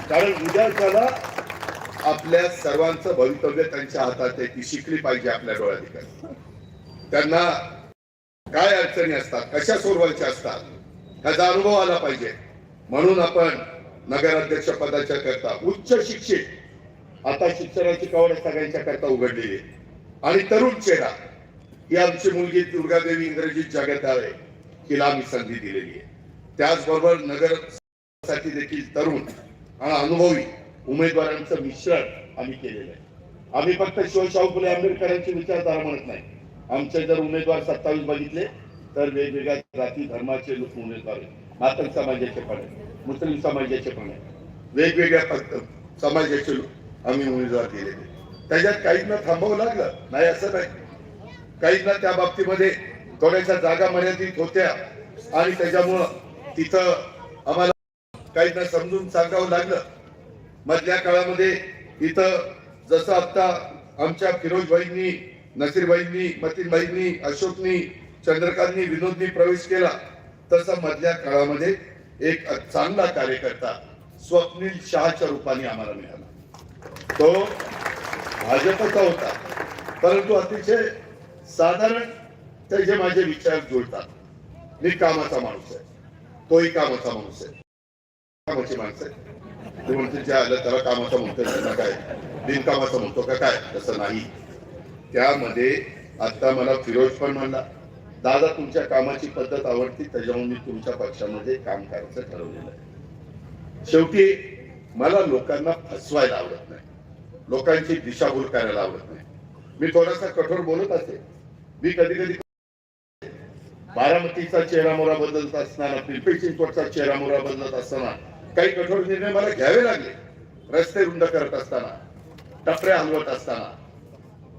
कारण उद्याच्याला आपल्या सर्वांचं भवितव्य त्यांच्या हातात आहे, ती शिकली पाहिजे आपल्या डोळ्यात. त्यांना काय अडचणी असतात, कशा सोडवायच्या असतात, त्याचा अनुभव आला पाहिजे. म्हणून आपण नगराध्यक्ष पदाच्या करता उच्च शिक्षित, आता शिक्षणाची कवड सगळ्यांच्या करता उघडलेली आहे. आणि तरुण चेहरा ही आमची मुलगी दुर्गादेवी इंद्रजित जगदाळे, तिला आम्ही संधी दिलेली आहे. त्याचबरोबर नगरसाठी देखील तरुण आणि अनुभवी उमेदवारांचं मिश्रण आम्ही केलेलं आहे. आम्ही फक्त शाहू फुले आंबेडकरांची विचारधारा म्हणत नाही. आमचे जर उमेदवार 27 बघितले तर वेगवेगळ्या जाती धर्माचे लोक उमेदवार आहेत. मातंग समाजाचे पण आहेत, मुस्लिम समाजाचे पण आहेत, वेगवेगळ्या समाजाचे लोक आम्ही उमेदवार दिलेले. त्याच्यात काहींना थांबावं लागलं नाही असं नाही. काहींना त्या बाबतीमध्ये थोड्याशा जागा मर्यादित होत्या आणि त्याच्यामुळं तिथं आम्हाला काहींना समजून सांगावं लागलं. मधल्या काळामध्ये इथं जसं आता आमच्या फिरोजभाईंनी नसीरबाईंनी, मतीनबाईंनी, अशोकनी, चंद्रकांतनी, विनोदनी प्रवेश केला, तसा मधल्या काळामध्ये एक चांगला कार्यकर्ता स्वप्नील शहाच्या रूपाने आम्हाला मिळाला. तो भाजपचा होता, परंतु अतिशय साधारण त्याचे माझे विचार जुळतात. मी कामाचा माणूस आहे, तोही कामाचा माणूस आहे, कामाची माणसं आहे. ते म्हणते जे आलं त्याला कामाचा म्हणतोय, त्यांना काय बिनकामाचा म्हणतो का काय? तसं नाही. त्यामध्ये आता मला फिरोज पण म्हणला, दादा तुमच्या कामाची पद्धत आवडती, त्याच्यामुळे मी तुमच्या पक्षामध्ये काम करायचं ठरवलेलं आहे. शेवटी मला लोकांना फसवायला आवडत नाही, लोकांची दिशाभूल करायला आवडत नाही. मी थोडासा कठोर बोलत असे. मी कधी कधी बारामतीचा चेहरामोहरा बदलत असताना, पिंपरी चिंचवडचा चेहरामोहरा बदलत असताना काही कठोर निर्णय मला घ्यावे लागले. रस्ते रुंद करत असताना, टपऱ्या हलवत असताना,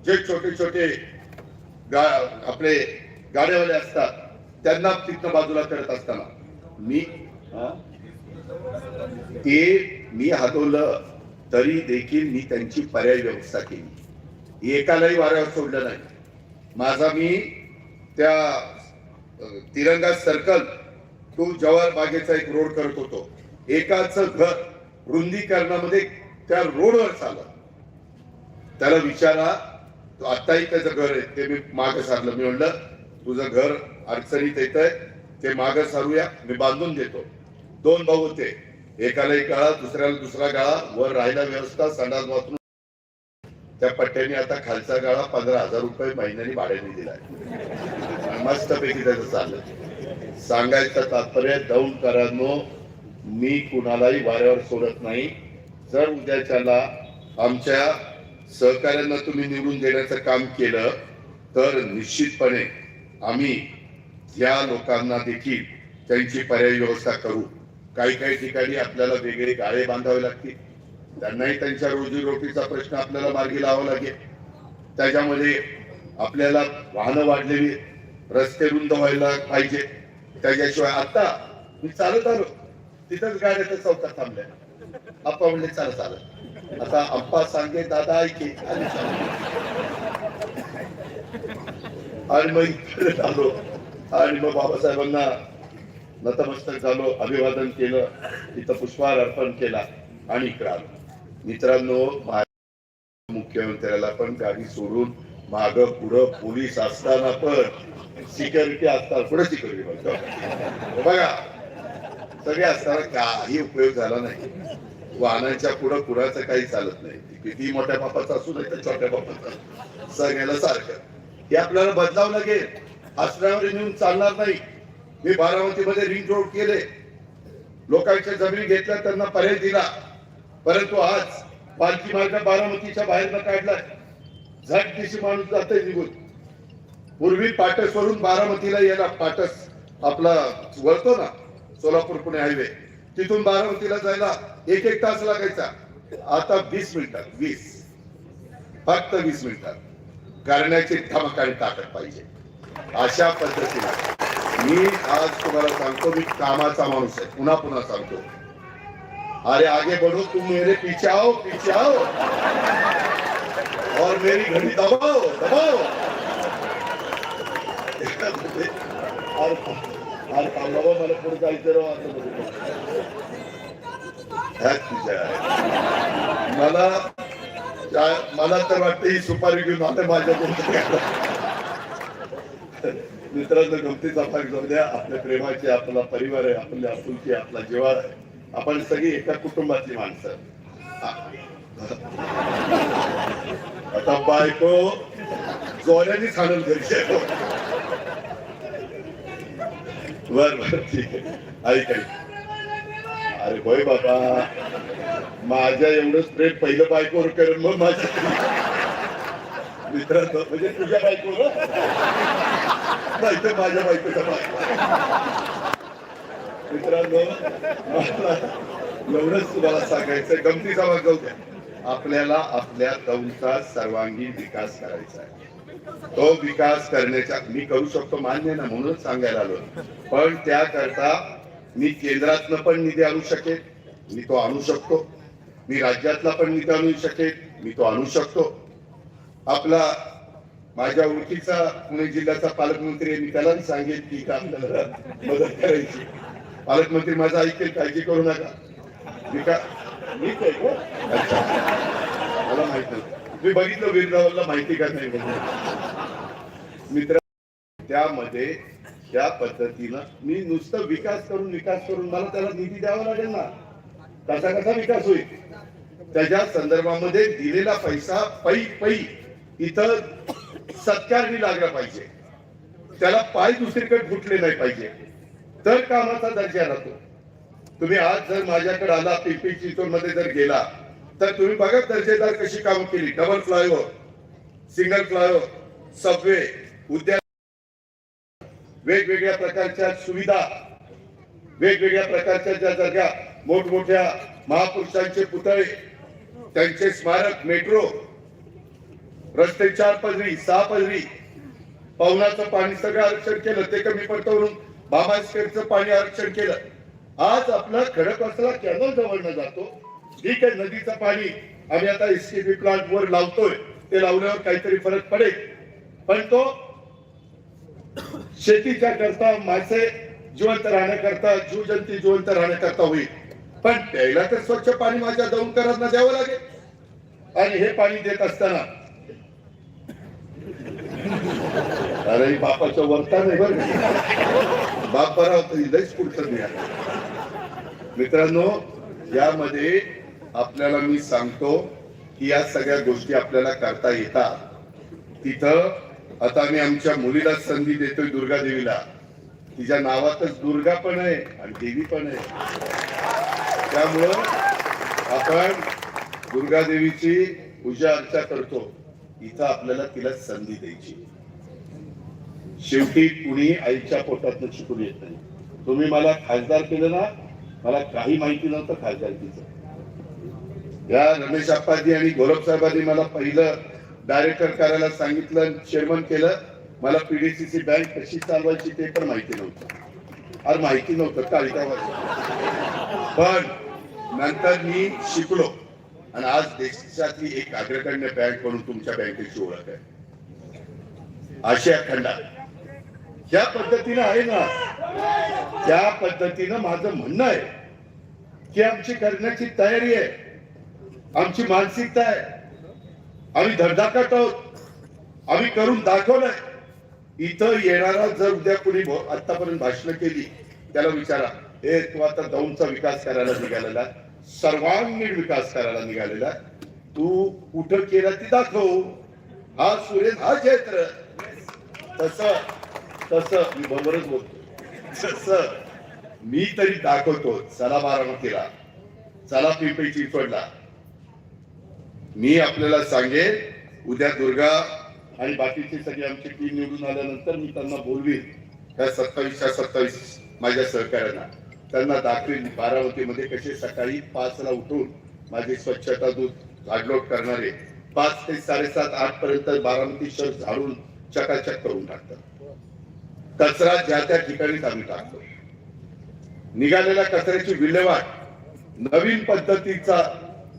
जे छोटे छोटे आपले गाड्यावाले असतात त्यांना तिथनं बाजूला करत असताना मी हलवलं, तरी देखील मी त्यांची पर्यायी व्यवस्था केली. एकालाही वाऱ्यावर सोडलं नाही. माझा मी त्या तिरंगा सर्कल टू जवाहर बागेचा एक रोड करत होतो. एकाच घर रुंदीकरणामध्ये त्या रोडवर चाललं. त्याला विचारा, आताही त्याचं घर आहे, ते मी मागं सारलं. मी म्हणलं तुझं घर अडचणीत येत आहे, ते मागं सारूया, मी बांधून देतो. 2 भाऊ होते, एकाला एक गाळा, दुसऱ्याला दुसरा गाळा, वर राहायला व्यवस्था, संडास बाथरूम. त्या पट्ट्याने आता खालचा गाळा 15,000 रुपये महिन्याने भाड्याने दिलाय. मस्तपैकी त्याचं चाललं. सांगायचं तात्पर्य, दौंडकरांनो, मी कुणालाही वाऱ्यावर सोडत नाही. जर उद्याच्याला आमच्या सहकार्यांना तुम्ही निवडून देण्याचं काम केलं तर निश्चितपणे आम्ही या लोकांना देखील त्यांची पर्यायी व्यवस्था करू. काही काही ठिकाणी आपल्याला वेगळे गाळे बांधावे लागतील, त्यांनाही त्यांच्या रोजीरोटीचा प्रश्न आपल्याला मार्गी लावावा लागेल. त्याच्यामध्ये आपल्याला वाहनं वाढलेली, रस्ते रुंद व्हायला पाहिजे. त्याच्याशिवाय आता मी चालत आलो, तिथंच गाड्या त्या चौकात थांबल्या. आप्पा म्हणले चला चालत. आता आप्पा सांगे दादा ऐके, आणि मग इकडे आलो आणि मग बाबासाहेबांना नतमस्तक झालो, अभिवादन केलं, तिथं पुष्पहार अर्पण केला आणि इकडे आलो. मित्रांनो, मुख्यमंत्र्याला पण गाडी सोडून माग पुढं पोलीस असताना पण सिक्युरिटी असताना, पुढे सिक्युरिटी बघा सगळे असताना काही उपयोग झाला नाही. वाहनांच्या पुढं कुणाचं काही चालत नाही. किती मोठ्या बापाचं असू नाही तर छोट्या बापाचं, सगळ्याला सारखं. हे आपल्याला बदलावं लागेल. असण्यावर नेऊन चालणार नाही. मी बारामतीमध्ये रिंग रोड केले, लोकांच्या जमिनी घेतल्या, त्यांना पर्याय दिला. परंतु आज पालखी मार्ग बारामतीच्या बाहेरनं काढलाय. झट दिशी माणूस जाते निघून. पूर्वी पाटसवरून बारामतीला यायला, पाटस आपला वळतो ना सोलापूर पुणे हायवे, तिथून बारामतीला जायला 1-1 तास लागायचा. आता 20 मिनिटात, फक्त 20 मिनिटात करण्याची धमक आणि ताकद पाहिजे. अशा पद्धतीने मी आज तुम्हाला सांगतो, मी कामाचा माणूस आहे. पुन्हा पुन्हा सांगतो, अरे आगे बढ़ो, तुम मेरे पीछे आओ, पीछे आओ और मेरी घड़ी दबाओ, दबाओ. मला पुढे जायचं मला तर वाटतं ही सुपारी घेऊन आता माझ्या मित्रांनो, गमतीचा भाग जाऊ द्या. आपल्या प्रेमाचे, आपला परिवार आहे, आपल्या आपुलकी, आपला जिव्हाळा आहे. आपण सगळी एका कुटुंबातली माणसं. आता बायको जोऱ्याने खाणून घ्यायची. बर बर ठीक आहे, ऐक. अरे होय बाबा, माझ्या एवढंच प्रेम पहिलं बायकोवर करेल, मग माझ्या मित्रांनो, म्हणजे तुझ्या बायकोवर नाही तर माझ्या बायकोचा बायको. मित्रांनो, एवढंच तुम्हाला सांगायचं. गमतीचा भाग जाऊ द्या. आपल्याला आपल्या दौंडचा सर्वांगीण विकास करायचा आहे. तो विकास करण्याचा मी करू शकतो, मान्य ना, म्हणून सांगायला आलो. पण त्याकरता मी केंद्रातनं पण निधी आणू शकेल, मी तो आणू शकतो. मी राज्यातला पण निधी आणू शकेल, मी तो आणू शकतो. आपला माझ्या ओळखीचा पुणे जिल्ह्याचा पालकमंत्री आहे, मी त्यालाही सांगेन की का आपल्याला मदत करायची. पालकमंत्री माझा ऐकेल, काळजी करू नका. मीच आहे का? अच्छा, मला माहित नाही. मी बघितलं वीररावला माहिती का नाही मित्र. त्यामध्ये त्या पद्धतीनं मी नुसतं विकास करून मला त्याला निधी द्यावा लागेल ना. कसा विकास होईल त्याच्या संदर्भामध्ये दिलेला पैसा पै इथं सत्कारणी लागला पाहिजे, त्याला पाय दुसरीकडे फुटले नाही पाहिजे, तर कामाचा दर्जा राहतो. तुम्ही आज जर माझ्याकडे आला, पिंपरी चिंचवड मध्ये जर गेला तर तुम्ही बघा दर्जेदार कशी कामं केली. Double flyover, single flyover, Subway, उद्यान, वेगवेगळ्या प्रकारच्या सुविधा, वेगवेगळ्या प्रकारच्या ज्या जागा, मोठमोठ्या महापुरुषांचे पुतळे, त्यांचे स्मारक, मेट्रो, रस्ते 4 पदरी 6 पदरी, पावनाचं पाणी सगळं आरक्षण केलं, ते कमी पडतं म्हणून बाबास्केरचं पाणी आरक्षण केलं. आज आपला खडकवासला कॅनल जवळनं जातो. ठीक आहे, नदीचं पाणी आम्ही आता एसटीपी प्लांट वर लावतोय, ते लावल्यावर काहीतरी फरक पडेल, पण तो शेतीच्या करता, मासे जिवंत राहण्याकरता, जीवजंती जिवंत राहण्याकरता होईल. पण प्यायला तर स्वच्छ पाणी माझ्या दौंडकरांना द्यावं लागेल. आणि हे पाणी देत असताना अरे बापाचं वर्तन आहे बरं, बाप बरा होता, लयच पुढचं नाही. मित्रांनो, यामध्ये आपल्याला मी सांगतो की या सगळ्या गोष्टी आपल्याला करता येतात. तिथं आता मी आमच्या मुलीला संधी देतोय, दुर्गा देवीला. तिच्या नावातच दुर्गा पण आहे आणि देवी पण आहे. त्यामुळं आपण दुर्गा देवीची पूजा अर्चा करतो. इथं आपल्याला तिला संधी द्यायची. शेवटी कुणी आईच्या पोटातनं शिकून येत नाही. तुम्ही मला खासदार केलं ना, मला काही माहिती नव्हतं खासदारकीचं. या रमेश अप्पाजी आणि गौरव साहेबांनी मला पहिलं डायरेक्टर करायला सांगितलं, चेअरमन केलं. मला पीडीसीसी बँक कशी चालवायची ते पण माहिती नव्हतं. अरे माहिती नव्हतं काळजावर. पण नंतर मी शिकलो आणि आज देशातली एक अग्रगण्य बँक म्हणून तुमच्या बँकेची ओळख आहे आशिया खंडात. ज्या पद्धतीनं आहे ना, त्या पद्धतीनं माझं म्हणणं आहे की आमची करण्याची तयारी आहे, आमची मानसिकता आहे, आम्ही धडधाकट आहोत, आम्ही करून दाखवलंय. इथं येणारा जर उद्या कुणी आतापर्यंत भाषण केली, त्याला विचारा, ए तू आता दौंडचा विकास करायला निघालेला, सर्वांगीण विकास करायला निघालेला, तू कुठं केला ती दाखव. हा सुरेश, हा चैत्र. तसं मी बरोबरच बोलतो. तसं मी तरी दाखवतो. चला बारामतीला, चला पिंपरी चिंचवडला. मी आपल्याला सांगेन, उद्या दुर्गा आणि बाकीची सगळी आमची टीम निवडून आल्यानंतर मी त्यांना बोलवीन, त्या 27 माझ्या सहकार्यांना त्यांना दाखवेन बारामतीमध्ये कसे सकाळी 5 ला उठून माझी स्वच्छता दूध झाडलोट करणारे 5 ते 7:30 8 पर्यंत बारामती शहर झाडून चकाचक करून टाकतात. कचरा ज्या त्या ठिकाणीच आम्ही टाकतो. निघालेल्या कचऱ्याची विल्हेवाट नवीन पद्धतीचा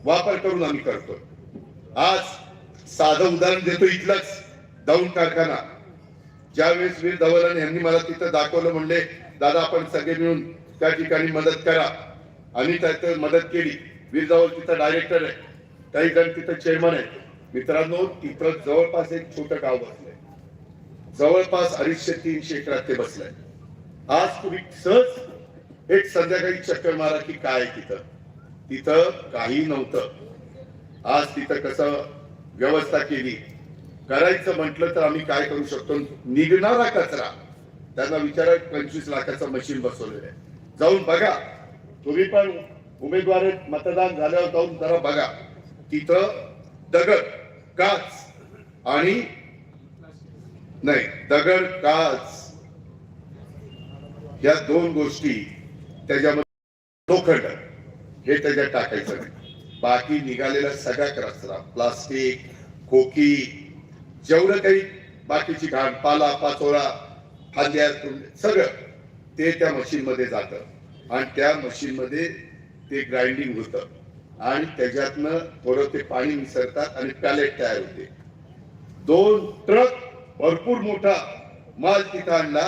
वापर करून आम्ही करतो. आज साधं उदाहरण देतो, इथलंच दौंड कारखाना. ज्यावेळेस वीर धवलन यांनी मला तिथं दाखवलं, म्हणले दादा आपण सगळे मिळून त्या ठिकाणी मदत करा. आम्ही त्यात मदत केली. वीर धवल तिथं डायरेक्टर आहे, काही जण तिथं चेअरमन आहे. मित्रांनो, तिथं जवळपास एक छोटं गाव बसलंय, जवळपास 250-300 एकरात ते बसलंय. आज तुम्ही सहज एक संध्याकाळी चक्कर मारा की काय तिथं काही नव्हतं. आज तिथं कसं व्यवस्था केली. करायचं म्हटलं तर आम्ही काय करू शकतो, निघणारा कचरा त्यांना विचारा, 25 लाखाचं मशीन बसवलेलं आहे. जाऊन बघा, तुम्ही पण उमेदवार मतदान झाल्यावर जाऊन जरा बघा. तिथं दगड, काच आणि नाही दगड, काच या 2 गोष्टी त्याच्यामध्ये, लोखंड हे त्याच्यात टाकायचं नाही. बाकी निघालेला सगळा कचरा, प्लास्टिक, खोकी, जेवढं काही बाकीची घाण, पाला पाचोळा, फांद्या, सगळं ते त्या मशीन मध्ये जातं आणि त्या मशीन मध्ये ते ग्राइंडिंग होतं आणि त्याच्यातनं थोडं ते पाणी मिसळतात आणि पॅलेट तयार होते. 2 ट्रक भरपूर मोठा माल तिथं आणला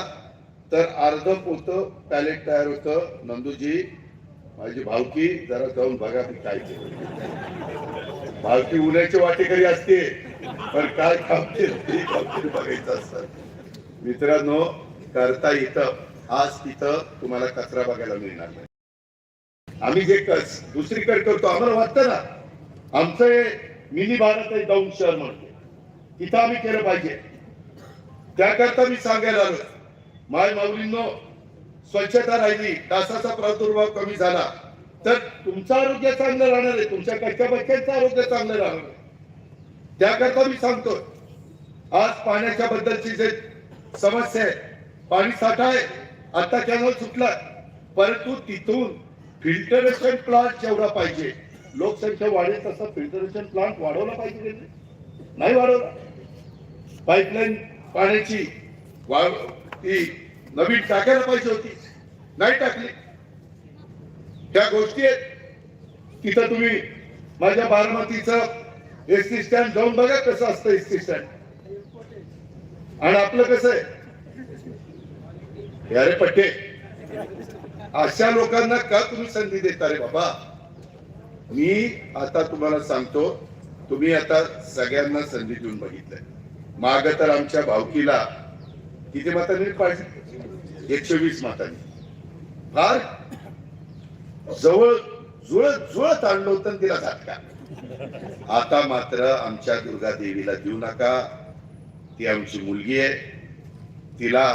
तर अर्ध पोत पॅलेट तयार होतं. नंदूजी माझी भावकी जरा जाऊन बघा ती काय केलं. भावकी उन्हाची वाटेकरी असते पण काय कामते बघायचं असतं. मित्रांनो, करता येतं. आज तिथं तुम्हाला कचरा बघायला मिळणार नाही. आम्ही जे दुसरीकडे करतो आम्हाला वाटतं ना आमचं हे मिनी भारत आहे दौंड शहर म्हणते, तिथं आम्ही केलं पाहिजे. त्याकरता मी सांगायला आलो, माय माऊलींनो, स्वच्छता राहिली, डासाचा प्रादुर्भाव कमी झाला तर तुमचं आरोग्य चांगलं राहणार आहे, तुमच्या कच्च्या बच्चांचं आरोग्य चांगलं राहणार आहे. त्याकरता मी सांगतो, आज पाण्याच्या बद्दलची जे समस्या आहे, पाणी साठा आहे, आता कॅनल सुटला, परंतु तिथून फिल्टरेशन प्लांट जेवढा पाहिजे, लोकसंख्या वाढेल तसं फिल्टरेशन प्लांट वाढवला पाहिजे, नाही वाढवला. पाईपलाईन पाण्याची ती नवीन टाकायला पाहिजे होती, नाही टाकली. त्या गोष्टी आहेत. तिथं तुम्ही माझ्या बारामतीचं एसटी स्टँड जाऊन बघा कसं असतं एसटी स्टँड, आणि आपलं कसं आहे. अरे पट्टे, अशा लोकांना का तुम्ही संधी देता रे बाबा. मी आता तुम्हाला सांगतो, तुम्ही आता सगळ्यांना संधी देऊन बघितलंय. माग तर आमच्या भावकीला किती मतांनी पाहिजे, 120 मतांनी फार जवळ जुळत आणलं होतं तिला झटका. आता मात्र आमच्या दुर्गा देवीला देऊ नका. ती आमची मुलगी आहे, तिला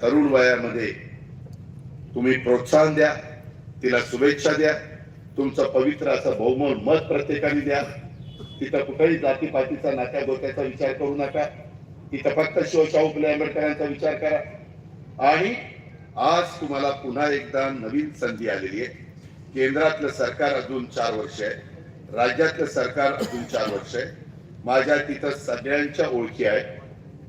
तरुण वयामध्ये तुम्ही प्रोत्साहन द्या, तिला शुभेच्छा द्या, तुमचं पवित्र असं बहुमोल मत प्रत्येकाने द्या. तिथं कुठेही जातीपातीचा नात्या गोत्याचा विचार करू नका. तिथं फक्त शाहू फुले आंबेडकरांचा विचार करा. आणि आज तुम्हाला पुन्हा एकदा नवीन संधी आलेली आहे. केंद्रातलं सरकार अजून 4 वर्ष आहे, राज्यातलं सरकार अजून 4 वर्ष आहे. माझ्या तिथं सगळ्यांच्या ओळखी आहेत.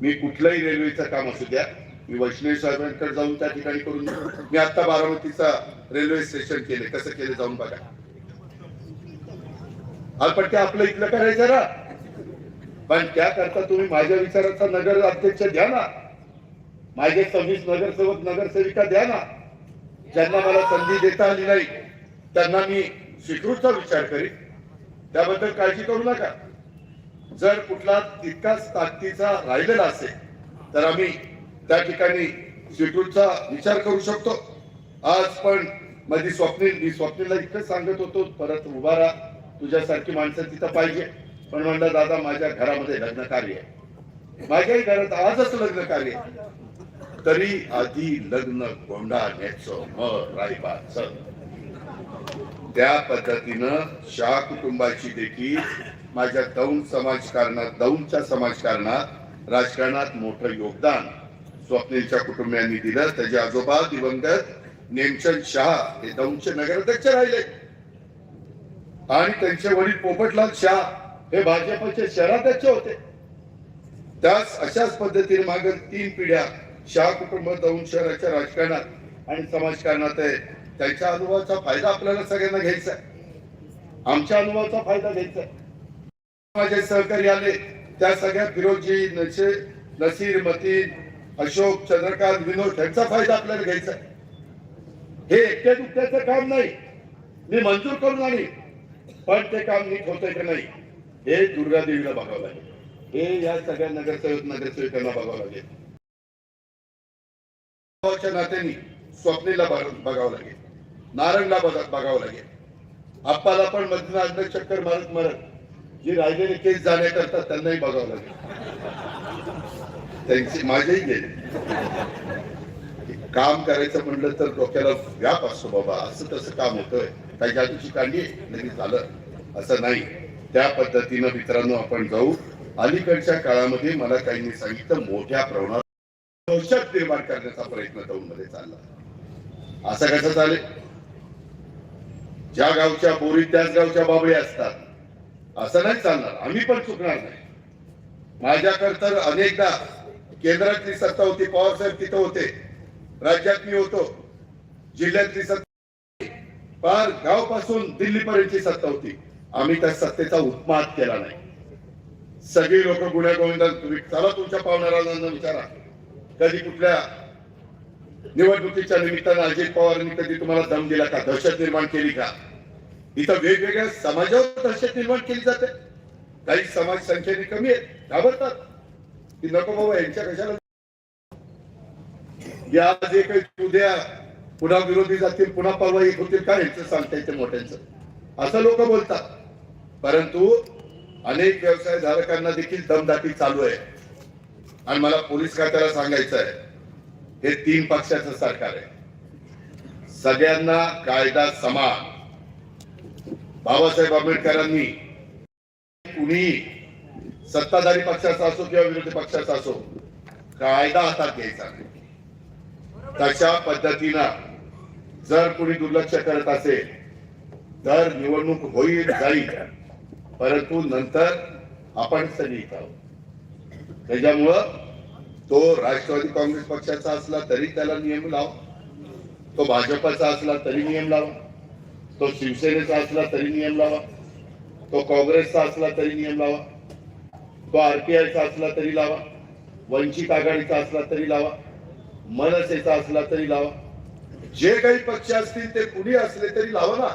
मी कुठलंही रेल्वेचं काम असू द्या, मी वैष्णवी साहेबांकडे जाऊन त्या ठिकाणी करून, मी आता बारामतीचा रेल्वे स्टेशन केले, कसं केले जाऊन बघा. पण ते आपलं इथलं करायचं ना, पण त्याकरता तुम्ही माझ्या विचाराचा नगर अध्यक्ष द्या ना, माझे 26 नगरसेवक नगरसेविका द्या ना. ज्यांना मला संधी देता आली नाही त्यांना मी स्वीकृतचा विचार करीन, त्याबद्दल काळजी करू नका. जर कुठला तितकाच ताकदीचा राहिलेला असेल तर आम्ही त्या ठिकाणी स्वीकृतचा विचार करू शकतो. आज पण माझी स्वप्नीलला इतकंच सांगत होतो, परत उभा राहा, तुझ्यासारखी माणसं तिथं पाहिजे. पण म्हणलं, दादा माझ्या घरामध्ये लग्न कार्य आहे, माझ्याही घरात आजच लग्न कार्य आहे, तरी आधी लग्न गोंडाण्याचं मग रायबाचं. त्या पद्धतीनं शाह कुटुंबाची देखील माझ्या दौंडच्या समाजकारणात राजकारणात मोठं योगदान स्वप्नीलच्या कुटुंबियांनी दिलं. त्याचे आजोबा दिवंगत नेमचंद शाह हे दौंडचे नगराध्यक्ष राहिले आणि त्यांचे वडील पोपटलाल शाह हे भाजपचे शहराध्यक्ष होते. त्याच अशाच पद्धतीने मागे 3 पिढ्या शाह कुटुंब दौंड शहराच्या राजकारणात आणि समाजकारणात आहे. त्यांच्या अनुभवाचा फायदा आपल्याला सगळ्यांना घ्यायचा आहे, आमच्या अनुभवाचा फायदा घ्यायचा आहे. माझे सहकारी आले त्या सगळ्या फिरोजी, नसीर, मतीन, अशोक, चंद्रकांत, विनोद यांचा फायदा आपल्याला घ्यायचा आहे. हे एकट्या दुकट्याचं काम नाही, मी मंजूर करून आली, पण ते काम नीट होतंय का नाही हे दुर्गा देवीला बघावं लागेल, हे या सगळ्या नगरसेविकांना बघावं लागेल. नात्याने स्वप्नीला बघावं लागेल, नारंगला बघावं लागेल, आप्पाला पण मधून अर्ध चक्कर मारत जी राहिलेले केस जाण्याकरता त्यांनाही बघावं लागेल. त्यांचे माझेही गेले. काम करायचं म्हणलं तर डोक्याला व्याप असतो बाबा, असं तसं काम होतंय, काही जादूची कांडी लगेच झालं असं नाही. त्या पद्धतीनं मित्रांनो आपण जाऊ. अलीकडच्या काळामध्ये मला काहींनी सांगितलं मोठ्या प्रमाणात औषध निर्माण करण्याचा प्रयत्न दौंडमध्ये चालला. असं कसं चालेल? ज्या गावच्या बोरी त्याच गावच्या बाबळी असतात, असं नाही चालणार. आम्ही पण चुकणार नाही. माझ्याकडे तर अनेकदा केंद्रातली सत्ता होती, पवार साहेब तिथं होते, राज्यात मी होतो, जिल्ह्यातली सत्ता, पार गाव पासून दिल्लीपर्यंतची सत्ता होती. आम्ही त्या सत्तेचा उपमात केला नाही. सगळी लोक गुन्ह्या गोविंदात तुम्ही चला तुमच्या पाहुणाऱ्यांना विचारा कधी कुठल्या निवडणुकीच्या निमित्तानं अजित पवारांनी कधी तुम्हाला दम दिला का, दहशत निर्माण केली का? इथं वेगवेगळ्या समाजावर दहशत निर्माण केली जाते. काही समाज संख्येने कमी आहेत, घाबरतात की नको बाबा यांच्या कशाला या जे काही उद्या पुन्हा विरोधी जातील, पुन्हा परवा एक होतील का, यांचं सांगता येते मोठ्यांचं, असं लोक बोलतात. परंतु अनेक व्यवसाय धारकांना देखील दमदाटी चालू आहे. आणि मला पोलीस खात्याला सांगायचं आहे, हे 3 पक्षाचं सरकार आहे, सगळ्यांना कायदा समान. बाबासाहेब आंबेडकरांनी कुणी सत्ताधारी पक्षाचा असो किंवा विरोधी पक्षाचा असो कायदा हातात घ्यायचा नाही. तशा पद्धतीनं जर कुणी दुर्लक्ष करत असेल तर निवडणूक होईल जाईल, परंतु नंतर आपण सगळी आहोत. त्याच्यामुळं तो राष्ट्रवादी काँग्रेस पक्षाचा असला तरी त्याला नियम लावा, तो भाजपचा असला तरी नियम लावा, तो शिवसेनेचा असला तरी नियम लावा, तो काँग्रेसचा असला तरी नियम लावा, तो आरपीआयचा असला तरी लावा, वंचित आघाडीचा असला तरी लावा, मनसेचा असला तरी लावा, जे काही पक्ष असतील ते कुणी असले तरी लावा ना.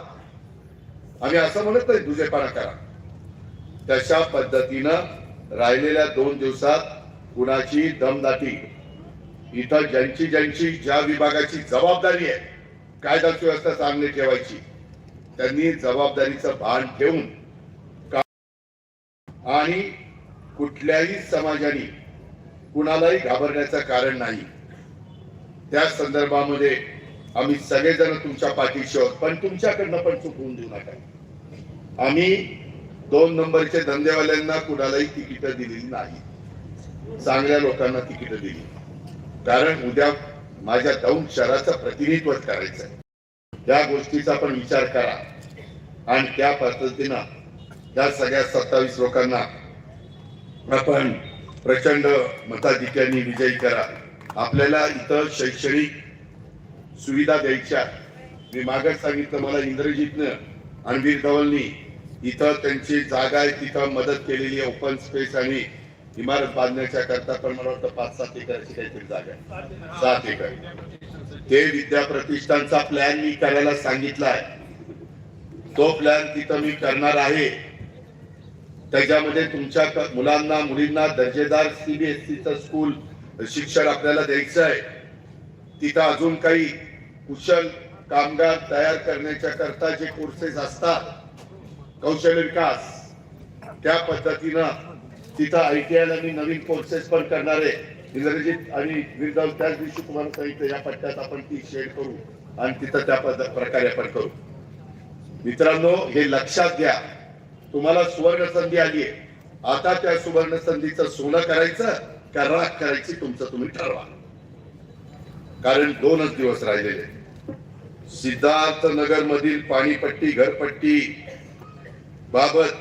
आम्ही असं म्हणत नाही दुजेपणा करा. तशा पद्धतीनं राहिलेल्या 2 दिवसात कुणाची दमदाटी, इथं ज्यांची ज्यांची ज्या विभागाची जबाबदारी आहे कायदा सुव्यवस्था चांगली ठेवायची, त्यांनी जबाबदारीचं भान ठेवून आणि कुठल्याही समाजाने कुणालाही घाबरण्याचं कारण नाही. त्या संदर्भामध्ये आम्ही सगळेजण तुमच्या पाठीशी आहोत, पण तुमच्याकडनं पण चूक होऊन देऊ नका. आम्ही 2 नंबरचे धंदेवाल्यांना कुणालाही तिकीट दिलेली नाही, चांगल्या लोकांना तिकीट दिली. कारण उद्या माझ्या दौंड शहराचं प्रतिनिधित्व करायचं आहे. त्या गोष्टीचा पण विचार करा आणि त्या पद्धतीनं त्या सगळ्या 27 लोकांना आपण प्रचंड मताधिक्याने विजयी करा. आपल्याला इथं शैक्षणिक सुविधा द्यायच्या. मी मागच सांगितलं, मला इंद्रजितनं आणि वीर धवलनी इथं त्यांची जागा आहे तिथं मदत केलेली आहे, ओपन स्पेस आणि इमारत बांधण्याच्या करता. पण मला वाटतं 5-7 एकरची काहीतरी जागा आहे, 7 एकर. ते विद्या प्रतिष्ठानचा प्लॅन मी करायला सांगितला आहे, तो प्लॅन तिथं मी करणार आहे. त्याच्यामध्ये तुमच्या मुलांना मुलींना दर्जेदार CBSEचं स्कूल शिक्षण आपल्याला द्यायचं आहे. तिथं अजून काही कुशल कामगार तयार करण्याच्या करता जे कोर्सेस असतात, कौशल्य विकास, त्या पद्धतीनं तिथं ITI ला मी नवीन कोर्सेस पण करणार आहे. इंग्रजीत आणि विरदाव त्याच दिवशी तुम्हाला सांगितलं या पट्ट्यात आपण ती शेअर करू आणि तिथं त्या प्रकारे आपण करू. मित्रांनो, हे लक्षात घ्या, तुम्हाला सुवर्ण संधी आली आहे. आता त्या सुवर्ण संधीचं सोनं करायचं का राख करायची तुमचं तुम्ही ठरवा. कारण 2च दिवस राहिलेले. सिद्धार्थनगर मधील पाणीपट्टी घरपट्टी बाबत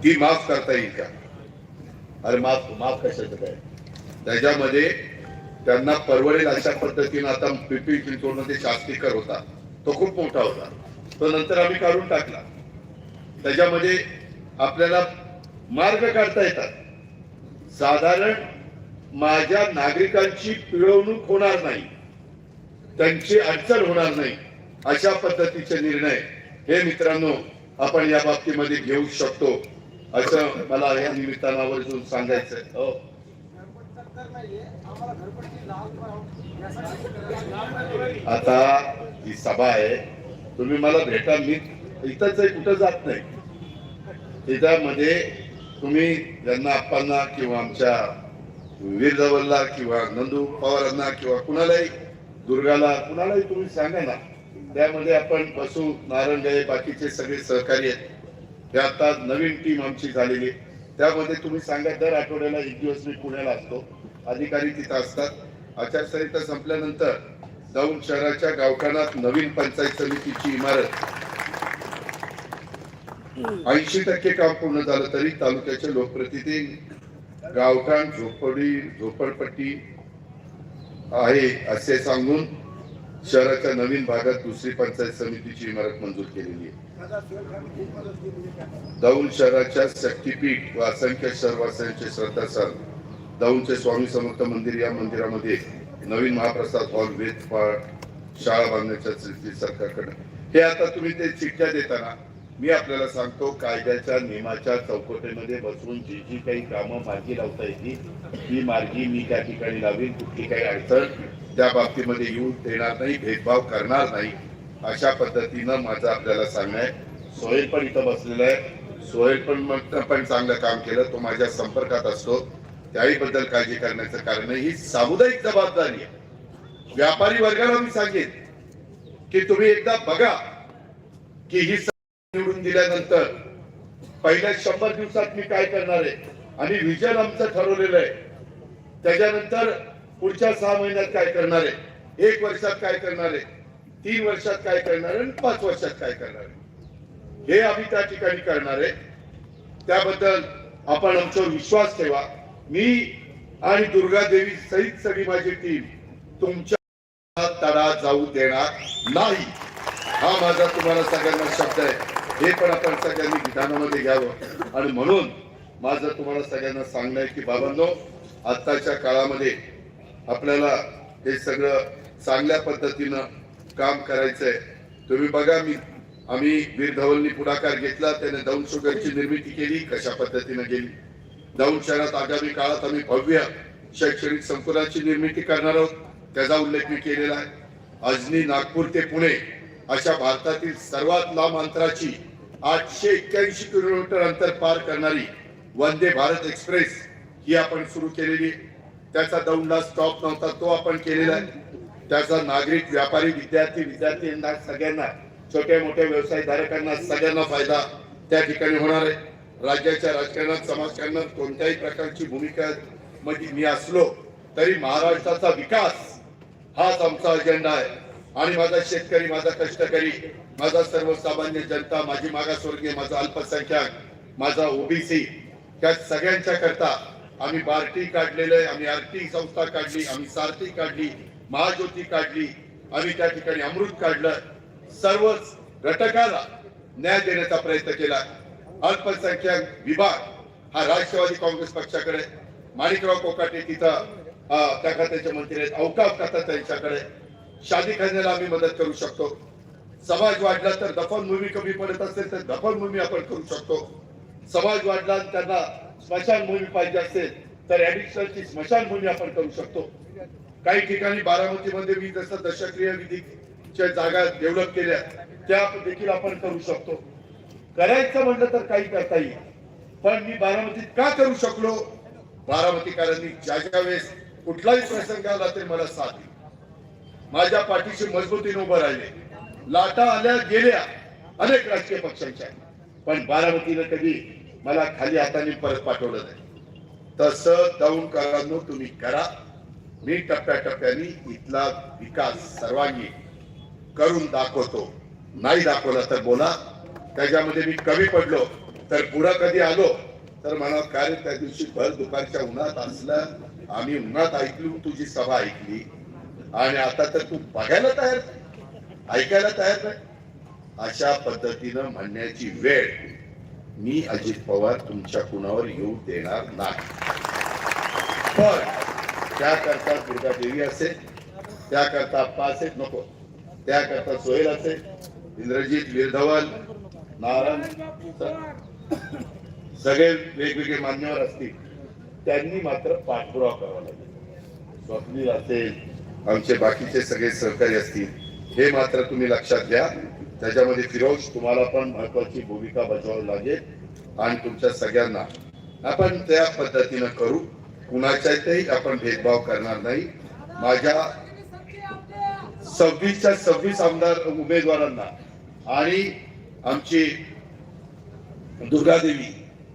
ती माफ करता येईल का? अरे माफ कशाचं काय? त्याच्यामध्ये त्यांना परवडेल अशा पद्धतीनं आता पिंपरी चिंचवडमध्ये शास्तीकर होता, तो खूप मोठा होता, तो नंतर आम्ही काढून टाकला. त्याच्यामध्ये आपल्याला मार्ग काढता येतात. साधारण माझ्या नागरिकांची पिळवणूक होणार नाही, त्यांची अडचण होणार नाही, अशा पद्धतीचे निर्णय हे मित्रांनो आपण या बाबतीमध्ये घेऊ शकतो, असं मला या निमित्तानं आवर्जून सांगायचंय. हो, आता ही सभा आहे, तुम्ही मला भेटा, मी इथंच आहे, कुठं जात नाही. त्याच्यामध्ये तुम्ही ज्यांना आप्पांना किंवा आमच्या वीर धवलला किंवा नंदू पवारांना किंवा कुणालाही दुर्गाला कुणालाही तुम्ही सांगा ना, त्यामध्ये आपण बसू. नारायणगाई बाकीचे सगळे सहकारी आहेत, ते आता नवीन टीम आमची झालेली, त्यामध्ये तुम्ही सांगा. दर आठवड्याला 1 दिवस मी पुण्याला असतो, अधिकारी तिथं असतात. आचारसंहिता संपल्यानंतर दौंड शहराच्या गावठाणात नवीन पंचायत समितीची इमारत 80% काम पूर्ण झालं तरी तालुक्याचे लोकप्रतिनिधी गावठाण झोपडपट्टी आहे असे सांगून शहराच्या नवीन भागात दुसरी पंचायत समितीची इमारत मंजूर केलेली आहे. दौंड शहराच्या शक्तीपीठ व असंख्य शहरवासियांचे श्रद्धास्थान दौंडचे स्वामी समर्थ मंदिर या मंदिरामध्ये नवीन महाप्रसाद हॉल वेदपाठ शाळा बांधण्याच्या श्री सरकारकडे हे आता तुम्ही ते चिठ्ठ्या देताना मी आपल्याला सांगतो, कायद्याच्या नियमाच्या चौकटीमध्ये बसून जी जी काही कामं मार्गी लावता येतील ती मार्गी मी त्या ठिकाणी लावीन. कुठली काही अडचण त्या बाबतीमध्ये येऊ देणार नाही, भेदभाव करणार नाही, अशा पद्धतीनं माझं आपल्याला सांगणं आहे. सोहेल पण इथं बसलेला आहे. सोहेल पण चांगलं काम केलं, तो माझ्या संपर्कात असतो, त्याही बद्दल काळजी करण्याचं कारण नाही. ही सामुदायिक जबाबदारी आहे. व्यापारी वर्गाला मी सांगेन की तुम्ही एकदा बघा की ही निवडून दिल्यानंतर पहिल्या 100 दिवसात मी काय करणार आहे आणि विजन आमचं ठरवलेलं आहे. त्याच्यानंतर पुढच्या 6 महिन्यात काय करणार आहे, 1 वर्षात काय करणार आहे, 3 वर्षात काय करणार आहे आणि 5 वर्षात काय करणार आहे, हे आम्ही त्या ठिकाणी करणार आहे. त्याबद्दल आपण आमच्यावर विश्वास ठेवा. मी आणि दुर्गा देवी सहित सगळी माझी टीम तुमच्या तडा जाऊ देणार नाही, हा माझा तुम्हाला सगळ्यांना शब्द आहे. हे पण आपण सगळ्यांनी विधानामध्ये घ्यावं. आणि म्हणून माझं तुम्हाला सगळ्यांना सांगणं आहे की बाबांनो, आत्ताच्या काळामध्ये आपल्याला हे सगळं चांगल्या पद्धतीनं काम करायचंय. तुम्ही बघा, आम्ही वीर धवलनी पुढाकार घेतला, त्याने दौंड शुगरची निर्मिती केली, कशा पद्धतीनं गेली. दौंड शहरात आगामी काळात आम्ही भव्य शैक्षणिक संकुलाची निर्मिती करणार आहोत, त्याचा उल्लेख मी केलेला आहे. अजनी नागपूर ते पुणे अशा भारतातील सर्वात लांब अंतराची 881 किलोमीटर अंतर पार करणारी वंदे भारत एक्सप्रेस ही आपण सुरू केलेली. त्याचा दौंडला स्टॉप नव्हता, तो आपण केलेला आहे. त्याचा नागरिक, व्यापारी, विद्यार्थ्यांना सगळ्यांना, छोट्या मोठ्या व्यवसायधारकांना सगळ्यांना फायदा त्या ठिकाणी होणार आहे. राज्याच्या राजकारणात, समाजकारणात कोणत्याही प्रकारची भूमिका मध्ये मी असलो तरी महाराष्ट्राचा विकास हाच आमचा अजेंडा आहे. आणि माझा शेतकरी, माझा कष्टकरी, माझा सर्वसामान्य जनता, माझी मागासवर्गीय, माझा अल्पसंख्याक, माझा ओबीसी, त्या सगळ्यांच्या करता आम्ही बार्टी काढलेलं आहे, आम्ही आरटी संस्था काढली, आम्ही सारथी काढली, महाज्योती काढली, आम्ही त्या ठिकाणी अमृत काढलं. सर्वच घटकाला न्याय देण्याचा प्रयत्न केला. अल्पसंख्याक विभाग हा राष्ट्रवादी काँग्रेस पक्षाकडे, माणिकराव कोकाटे तिथं त्या खात्याचे मंत्री आहेत, अवकाश खाता त्यांच्याकडे, शादीखान्याला आम्ही मदत करू शकतो. समाज वाढला तर दफनभूमी कमी पडत असेल तर दफनभूमी आपण करू शकतो. समाज वाढला, त्यांना स्मशानभूमी पाहिजे असेल तर ऍडिशनलची स्मशानभूमी आपण करू शकतो. काही ठिकाणी बारामतीमध्ये मी जसं दशक्रिया विधीच्या जागा डेव्हलप केल्या त्या देखील आपण करू शकतो. करायचं म्हटलं तर काही करता येईल. पण मी बारामतीत का करू शकलो, बारामतीकरांनी ज्या वेळेस कुठलाही प्रसंग आला तरी मला साथ दिली, माझ्या पाठीशी मजबूतीने उभं राहिले. लाटा आल्या गेल्या अनेक राजकीय पक्षांच्या, पण बारामतीनं कधी मला खाली हाताने परत पाठवलं नाही. तसं दौंडकरांनो तुम्ही करा. मी टप्प्याटप्प्याने इथला विकास सर्वांगी करून दाखवतो. नाही दाखवला तर बोला. त्याच्यामध्ये मी कमी पडलो तर पुढे कधी आलो तर म्हणा, काय त्या दिवशी भर दुपारच्या उन्हात असलं, आम्ही उन्हात ऐकली, तुझी सभा ऐकली आणि आता तर तू बघायला तयार, ऐकायला तयार नाही. अशा पद्धतीनं म्हणण्याची वेळ मी अजित पवार तुमच्या कुणावर येऊ देणार नाही. पण त्याकरता दुर्गा देवी असेल, त्याकरता अप्पा असेल, नको, त्याकरता सोहेल असेल, इंद्रजित, वीरधवल, नारायण, सगळे वेगवेगळे मान्यवर असतील, त्यांनी मात्र पाठपुरावा करावा लागेल. स्वप्नील असेल, आमचे बाकीचे सगळे सहकारी असतील, हे मात्र तुम्ही लक्षात घ्या. त्याच्यामध्ये फिरोज तुम्हाला पण महत्वाची भूमिका बजावावी लागेल आणि तुमच्या सगळ्यांना आपण त्या पद्धतीनं करू. कुणाच्यातही आपण भेदभाव करणार नाही. माझ्या 26च्या 26 आमदार उमेदवारांना आणि आमची दुर्गादेवी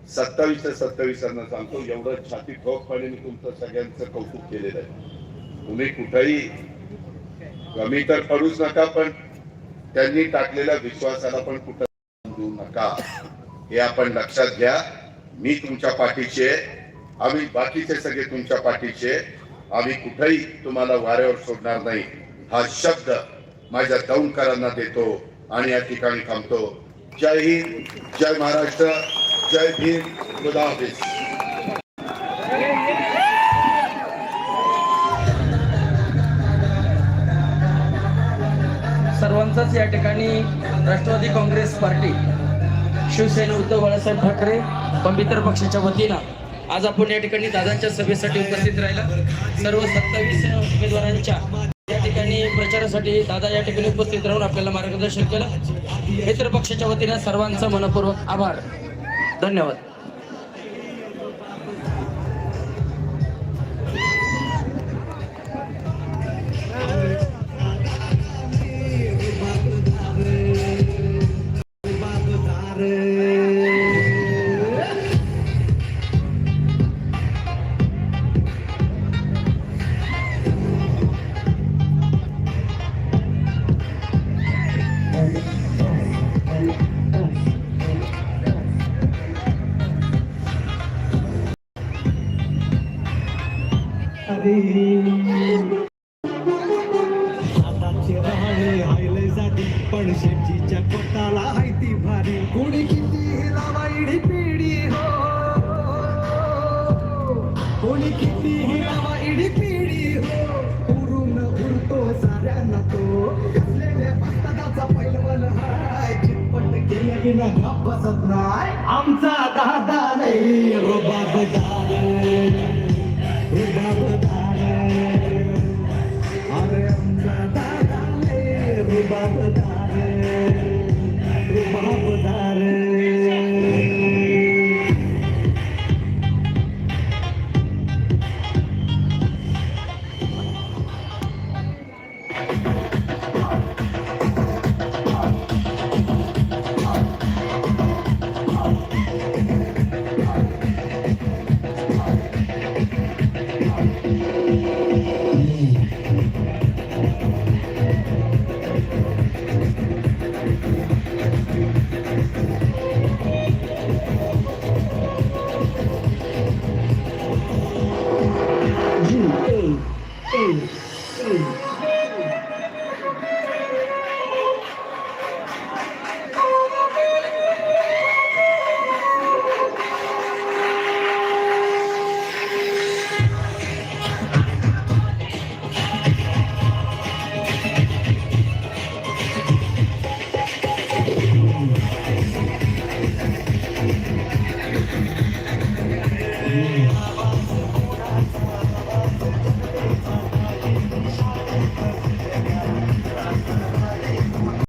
27च्या 27 सांगतो, एवढं छाती ठोकपणे मी तुमचं सगळ्यांचं कौतुक केलेलं आहे. तुम्ही कुठेही कमी तर पडूच नका, पण त्यांनी टाकलेल्या विश्वासाला पण कुठं देऊ नका, हे आपण लक्षात घ्या. मी तुमच्या पाठीशी आहे, आम्ही बाकीचे सगळे तुमच्या पाठीशी आहे. आम्ही कुठेही तुम्हाला वाऱ्यावर सोडणार नाही, हा शब्द माझ्या दौंडकरांना देतो आणि या ठिकाणी थांबतो. जय हिंद, जय महाराष्ट्र, जय भीम, खुदा हाफिज. सर्वांचाच या ठिकाणी राष्ट्रवादी काँग्रेस पार्टी, शिवसेना उद्धव बाळासाहेब ठाकरे पवित्र पक्षाच्या वतीनं आज आपण या ठिकाणी दादांच्या सभेसाठी उपस्थित राहिला. सर्व 27 उमेदवारांच्या या ठिकाणी प्रचारासाठी दादा या ठिकाणी उपस्थित राहून आपल्याला मार्गदर्शन केलं. मित्र पक्षाच्या वतीनं सर्वांचा मनपूर्वक आभार. धन्यवाद. हाताचे राहणे हायले जाती पण शेतीच्या कोटाला हायती भारी. कोणी किती लावा इडी पिढी हो, कोणी किती लावा इडी पिढी हो, उरून उरतो साऱ्यांना तो. कसलेल्या भक्ताचा पैलवान हाय, चितपट केलं की ना बसत नाही. आमचा दादा नाही रो बाबा.